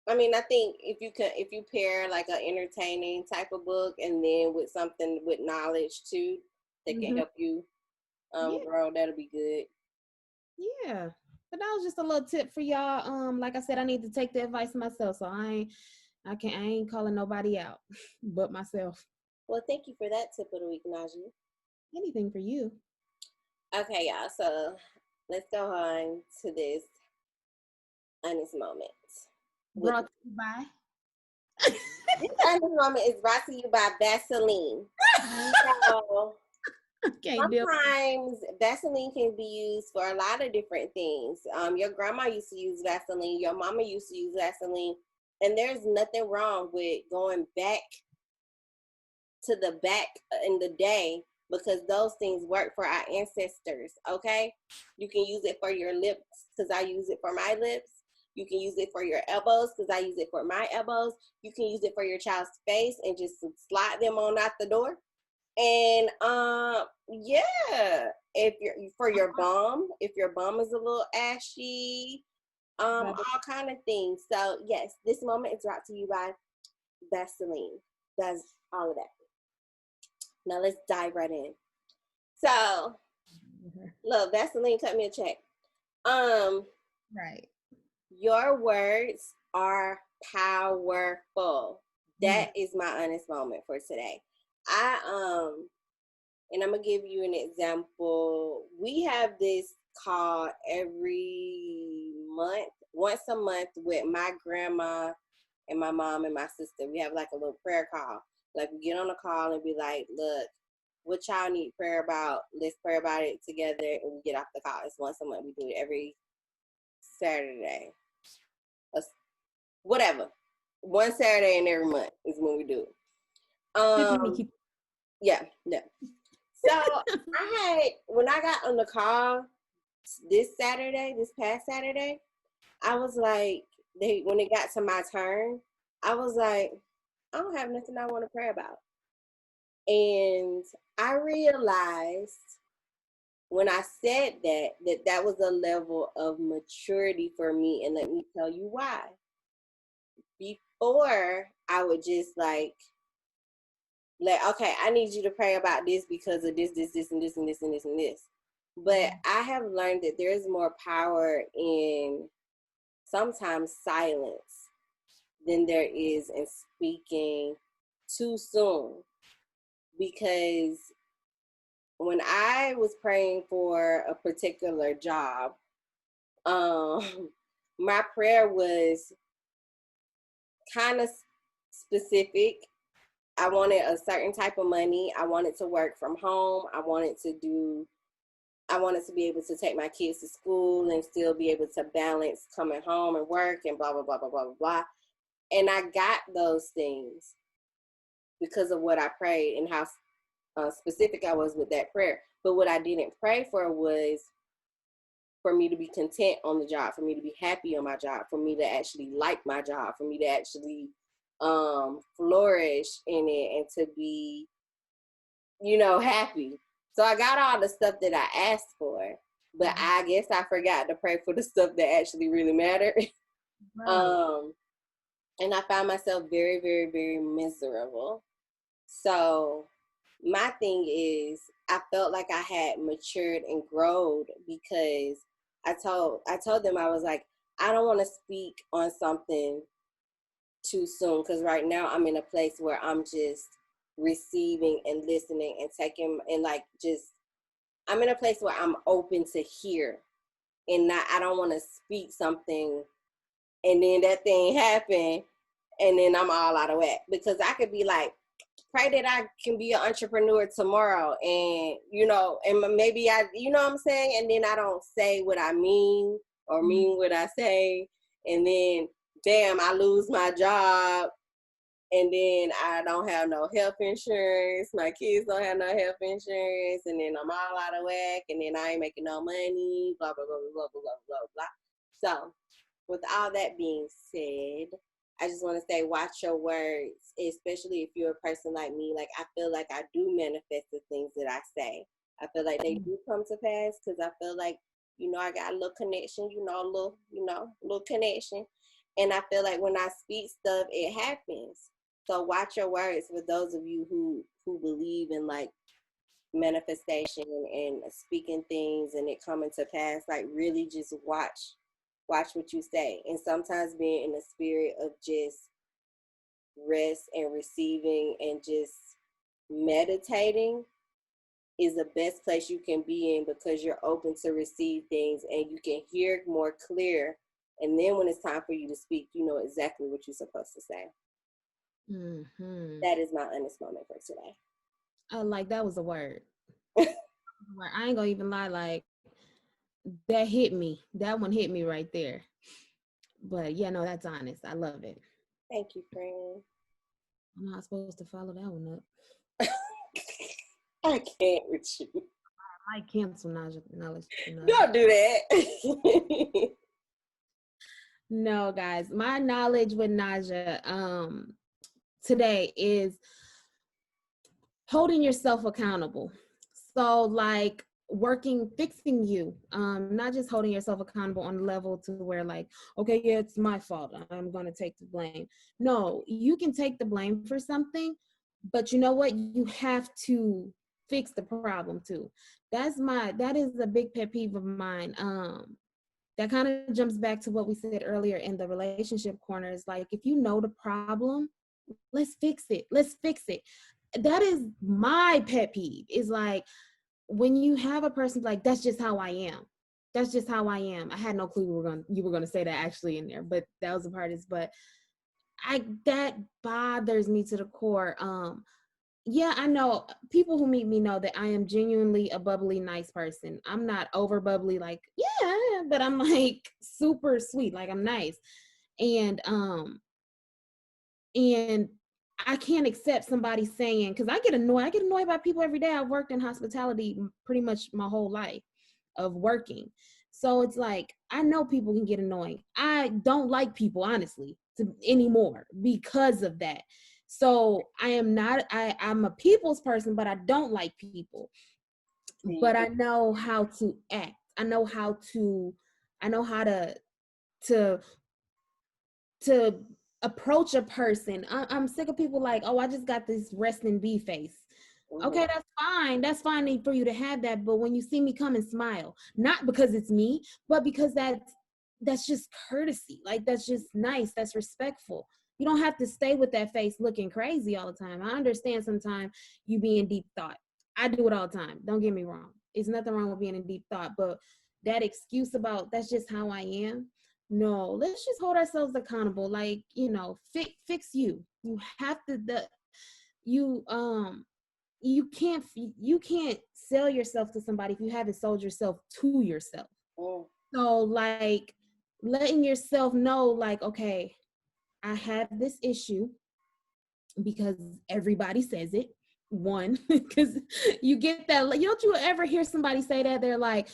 I mean, I think if you pair like an entertaining type of book and then with something with knowledge too that can help you grow, that'll be good. Yeah. But that was just a little tip for y'all. Like I said, I need to take the advice myself, so I ain't calling nobody out but myself. Well, thank you for that tip of the week, Najah. Anything for you. Okay, y'all. So let's go on to this honest moment. Brought to you by. This honest moment is brought to you by Vaseline. So, sometimes Vaseline can be used for a lot of different things. Your grandma used to use Vaseline. Your mama used to use Vaseline. And there's nothing wrong with going back to the back in the day because those things work for our ancestors, okay? You can use it for your lips because I use it for my lips. You can use it for your elbows because I use it for my elbows. You can use it for your child's face and just slide them on out the door. And yeah, if your bum is a little ashy, all kind of things. So yes, this moment is brought to you by Vaseline. That's all of that. Now let's dive right in. So, look, Vaseline cut me a check. Right. Your words are powerful. That is my honest moment for today. And I'm gonna give you an example. We have this call every month, once a month, with my grandma and my mom and my sister. We have like a little prayer call. Like we get on a call and be like, look, what y'all need prayer about? Let's pray about it together, and we get off the call. It's once a month. We do it every Saturday. Whatever. One Saturday in every month is when we do it. Yeah. So when I got on the call this past Saturday, I was like, when it got to my turn, I was like, I don't have nothing I want to pray about. And I realized when I said that was a level of maturity for me. And let me tell you why. Before, I would just like, okay, I need you to pray about this because of this, and this, and this, and this, and this. But I have learned that there's more power in sometimes silence than there is in speaking too soon. Because when I was praying for a particular job, my prayer was kind of specific. I wanted a certain type of money. I wanted to work from home. I wanted to be able to take my kids to school and still be able to balance coming home and work and blah, blah, blah, blah, blah, blah, blah. And I got those things because of what I prayed and how specific I was with that prayer. But what I didn't pray for was for me to be content on the job, for me to be happy on my job, for me to actually like my job, for me to actually flourish in it and to be, happy. So I got all the stuff that I asked for, but I guess I forgot to pray for the stuff that actually really mattered. Right. and I found myself very, very, very miserable. So my thing is, I felt like I had matured and grown because I told them, I was like, I don't want to speak on something too soon, because right now I'm in a place where I'm just receiving and listening and taking, and like, just, I'm in a place where I'm open to hear, and not, I don't want to speak something and then that thing happen and then I'm all out of whack, because I could be like, pray that I can be an entrepreneur tomorrow, and and maybe I, what I'm saying, and then I don't say what I mean or mean what I say, and then damn, I lose my job, and then I don't have no health insurance, my kids don't have no health insurance, and then I'm all out of whack, and then I ain't making no money, blah blah blah blah blah blah blah blah. So with all that being said, I just want to say, watch your words, especially if you're a person like me. Like, I feel like I do manifest the things that I say. I feel like they do come to pass, because I feel like, I got a little connection, little connection. And I feel like when I speak stuff, it happens. So watch your words for those of you who believe in like manifestation and speaking things and it coming to pass. Like, really just watch what you say, and sometimes being in the spirit of just rest and receiving and just meditating is the best place you can be in, because you're open to receive things and you can hear more clear, and then when it's time for you to speak, you know exactly what you're supposed to say. Mm-hmm. That is my honest moment for today. Like, that was a word. I ain't gonna even lie, like, that hit me. That one hit me right there. But yeah, no, that's honest. I love it. Thank you, friend. I'm not supposed to follow that one up. I can't with you. I might cancel Najah. Don't do that. No, guys, my knowledge with Najah today is holding yourself accountable. So, like, fixing you, not just holding yourself accountable on the level to where, like, okay, yeah, it's my fault, I'm going to take the blame. No, you can take the blame for something, but you know what, you have to fix the problem too. That is a big pet peeve of mine. That kind of jumps back to what we said earlier in the relationship corner. Is like, if you know the problem, let's fix it. That is my pet peeve. Is like, when you have a person like, that's just how I am. That's just how I am. I had no clue you were gonna say that actually in there, but that was the hardest. But that bothers me to the core. Yeah, I know people who meet me know that I am genuinely a bubbly, nice person. I'm not over bubbly, like, yeah, but I'm like super sweet, like, I'm nice. And I can't accept somebody saying, because I get annoyed by people every day. I've worked in hospitality pretty much my whole life of working. So it's like, I know people can get annoying. I don't like people, honestly, anymore because of that. So I'm a people's person, but I don't like people. But I know how to act. I know how to to approach a person. I'm sick of people like, oh, I just got this resting bee face. Okay, that's fine. That's fine for you to have that. But when you see me, come and smile. Not because it's me, but because that's just courtesy. Like, that's just nice. That's respectful. You don't have to stay with that face looking crazy all the time. I understand sometimes you be in deep thought. I do it all the time. Don't get me wrong. It's nothing wrong with being in deep thought, but that excuse about that's just how I am. No, let's just hold ourselves accountable. Like, fix you. You have to you you can't sell yourself to somebody if you haven't sold yourself to yourself. So, like, letting yourself know, like, okay, I have this issue because everybody says it. One, because you get that. Don't you ever hear somebody say that? They're like,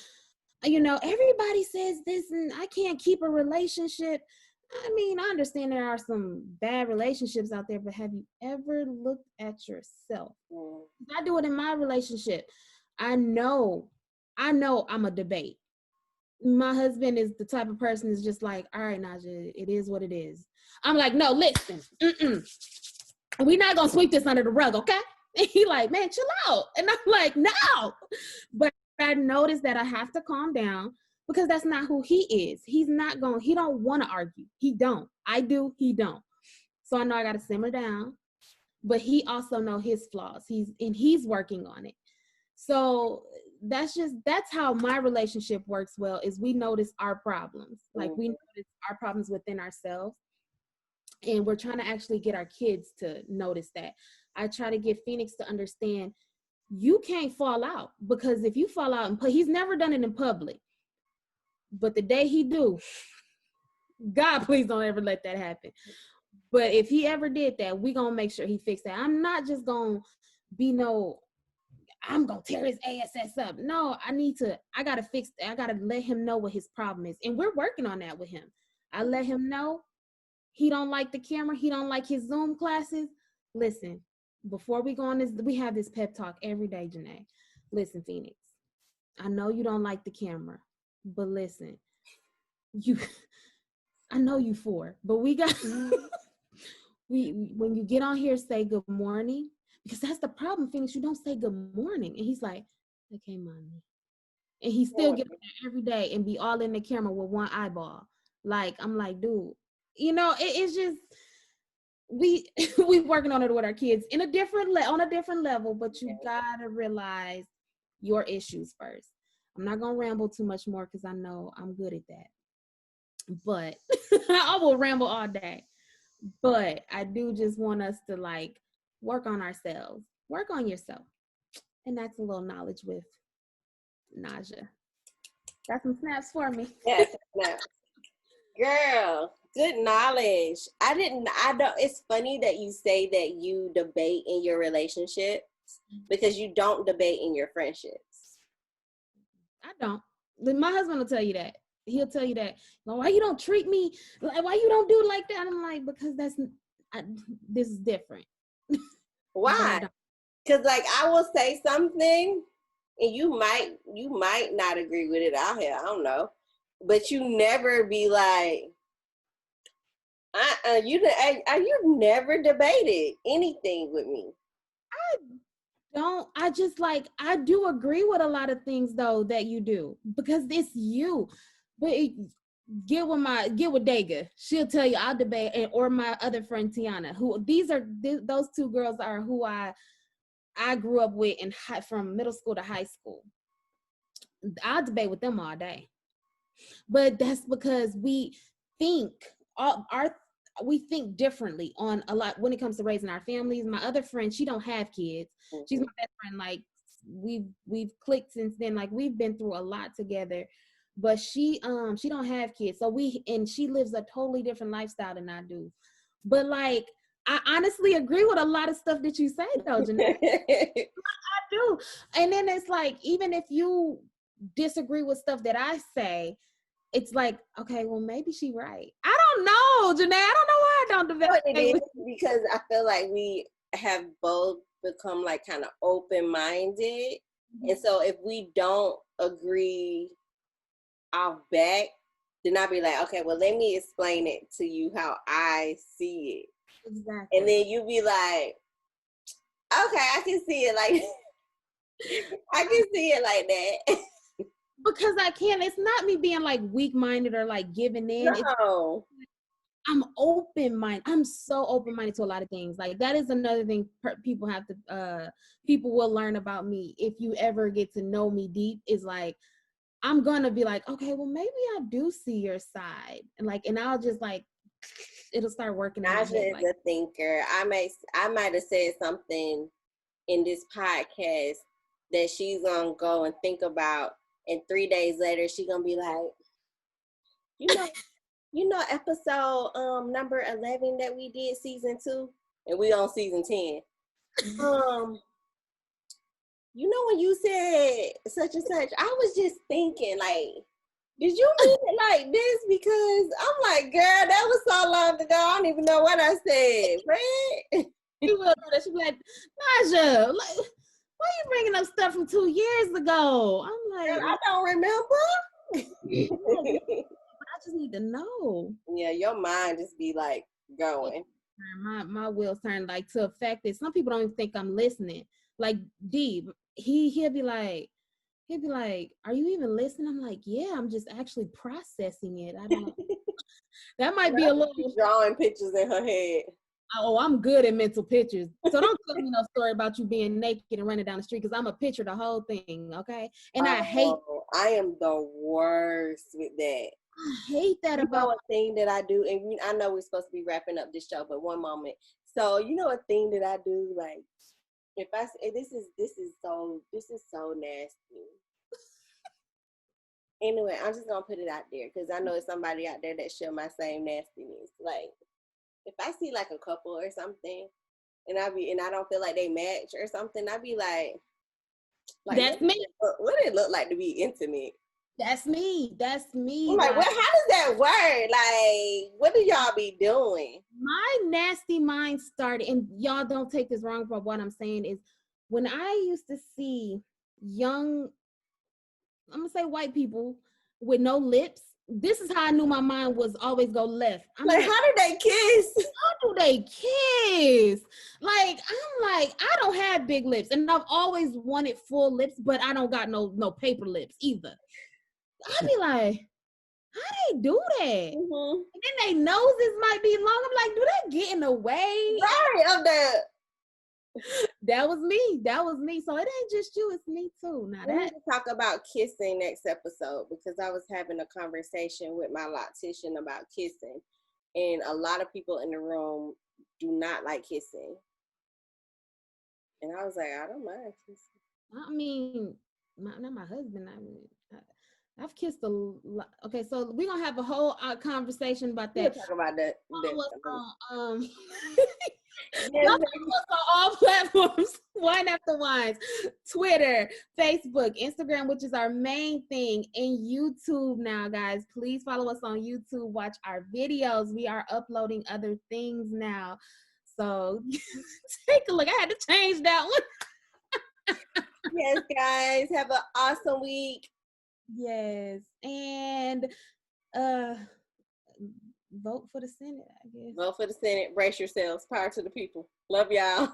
everybody says this and I can't keep a relationship. I mean, I understand there are some bad relationships out there, but have you ever looked at yourself? I do it in my relationship. I know I'm a debate. my husband is the type of person is just like, all right, Najah, it is what it is. I'm like, no, listen, we're not gonna sweep this under the rug, okay? And he like, man, chill out. And I'm like, no. But I noticed that I have to calm down because that's not who he is. He don't want to argue. He don't. I do, he don't. So I know I gotta simmer down. But he also know his flaws. He's working on it. So that's how my relationship works well, is we notice our problems. Like we notice our problems within ourselves. And we're trying to actually get our kids to notice that. I try to get Phoenix to understand you can't fall out, because if you fall out he's never done it in public. But the day he do, God, please don't ever let that happen. But if he ever did that, we gonna make sure he fixed that. I'm not just gonna be I'm gonna tear his ass up. No, I gotta fix that. I gotta let him know what his problem is. And we're working on that with him. I let him know he don't like the camera. He don't like his Zoom classes. Listen, before we go on this, we have this pep talk every day, Janay. Listen, Phoenix, I know you don't like the camera, but listen, I know you 4, but we got, when you get on here, say good morning, because that's the problem, Phoenix. You don't say good morning. And he's like, okay, mommy. And he still get on there every day and be all in the camera with one eyeball. Like, I'm like, dude, it's just, we working on it with our kids on a different level, but you gotta realize your issues first. I'm not gonna ramble too much more because I know I'm good at that. But I will ramble all day. But I do just want us to like work on ourselves. Work on yourself. And that's a little knowledge with Najah. Got some snaps for me. Yes, snaps. Girl, good knowledge. It's funny that you say that you debate in your relationships, because you don't debate in your friendships. I don't. My husband will tell you that. He'll tell you that. Why you don't treat me like, why you don't do like that? I'm like, because this is different. Why? Because like I will say something and you might not agree with it out here. I don't know. But you never be like, you never debated anything with me. I do agree with a lot of things though that you do, because it's you. But get with Dega. She'll tell you I'll debate, or my other friend Tiana, who those 2 girls are who I grew up with from middle school to high school. I'll debate with them all day. But that's because we think differently on a lot when it comes to raising our families. My other friend, she don't have kids. Mm-hmm. She's my best friend. Like we've clicked since then. Like we've been through a lot together. But she don't have kids. So she lives a totally different lifestyle than I do. But like I honestly agree with a lot of stuff that you say though, Janay. I do. And then it's like, even if you disagree with stuff that I say, it's like, okay, well, maybe she right. I don't know, Janay. I don't know why I don't develop it. Because I feel like we have both become like kind of open-minded. Mm-hmm. And so if we don't agree off back, then I'll be like, okay, well, let me explain it to you how I see it. Exactly. And then you be like, okay, I can see it like I can see it like that. Because I can't. It's not me being like weak-minded or like giving in. No. I'm open-minded. I'm so open-minded to a lot of things. Like that is another thing people will learn about me if you ever get to know me deep, is like, I'm gonna be like, okay, well, maybe I do see your side, and I'll just like, it'll start working. Najah is a thinker. I might have said something in this podcast that she's gonna go and think about, and 3 days later she's gonna be like, you know, episode number 11 that we did, season 2, and we on season 10. You know, when you said such and such, I was just thinking, like, did you mean it like this? Because I'm like, girl, that was so long ago. I don't even know what I said, right? She will do that. She'll be like, Najah, like, why are you bringing up stuff from 2 years ago? I'm like, girl, I don't remember. Yeah, I just need to know. Yeah, your mind just be like going. My wheels turn like to affect it. Some people don't even think I'm listening. Like D, he'll be like, are you even listening? I'm like, yeah, I'm just actually processing it. I don't know. That might be a little drawing pictures in her head. Oh, I'm good at mental pictures. So don't tell me no story about you being naked and running down the street because I'm a picture the whole thing, okay? And I am the worst with that. I hate that about a thing that I do, and I know we're supposed to be wrapping up this show, but one moment. So a thing that I do, like if I say this is so nasty. Anyway, I'm just gonna put it out there because I know it's somebody out there that share my same nastiness. Like if I see like a couple or something, and I don't feel like they match or something, I'd be like that's me. What did it look like to be intimate? That's me. That's me. I'm like, how does that work? Like, what do y'all be doing? My nasty mind started, and y'all don't take this wrong, but what I'm saying is when I used to see young, I'm gonna say white people with no lips, this is how I knew my mind was always go left. I'm like, how do they kiss? How do they kiss? Like, I'm like, I don't have big lips, and I've always wanted full lips, but I don't got no paper lips either. I'd be like, how they do that? Mm-hmm. And then they noses might be long. I'm like, do they get in the way? Right, of that. That was me. So it ain't just you, it's me too. Now we need to talk about kissing next episode because I was having a conversation with my loctician about kissing, and a lot of people in the room do not like kissing. And I was like, I don't mind kissing. I mean, not my husband. I've kissed a lot. Okay, so we're gonna have a whole conversation about that. We'll talk about that. Yes. On all platforms, Wine After Whines, Twitter, Facebook, Instagram, which is our main thing, and YouTube now, guys. Please follow us on YouTube. Watch our videos. We are uploading other things now. So take a look. I had to change that one. Yes, guys. Have an awesome week. Yes. And vote for the Senate, I guess. Vote for the Senate. Brace yourselves. Power to the people. Love y'all.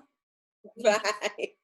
Bye.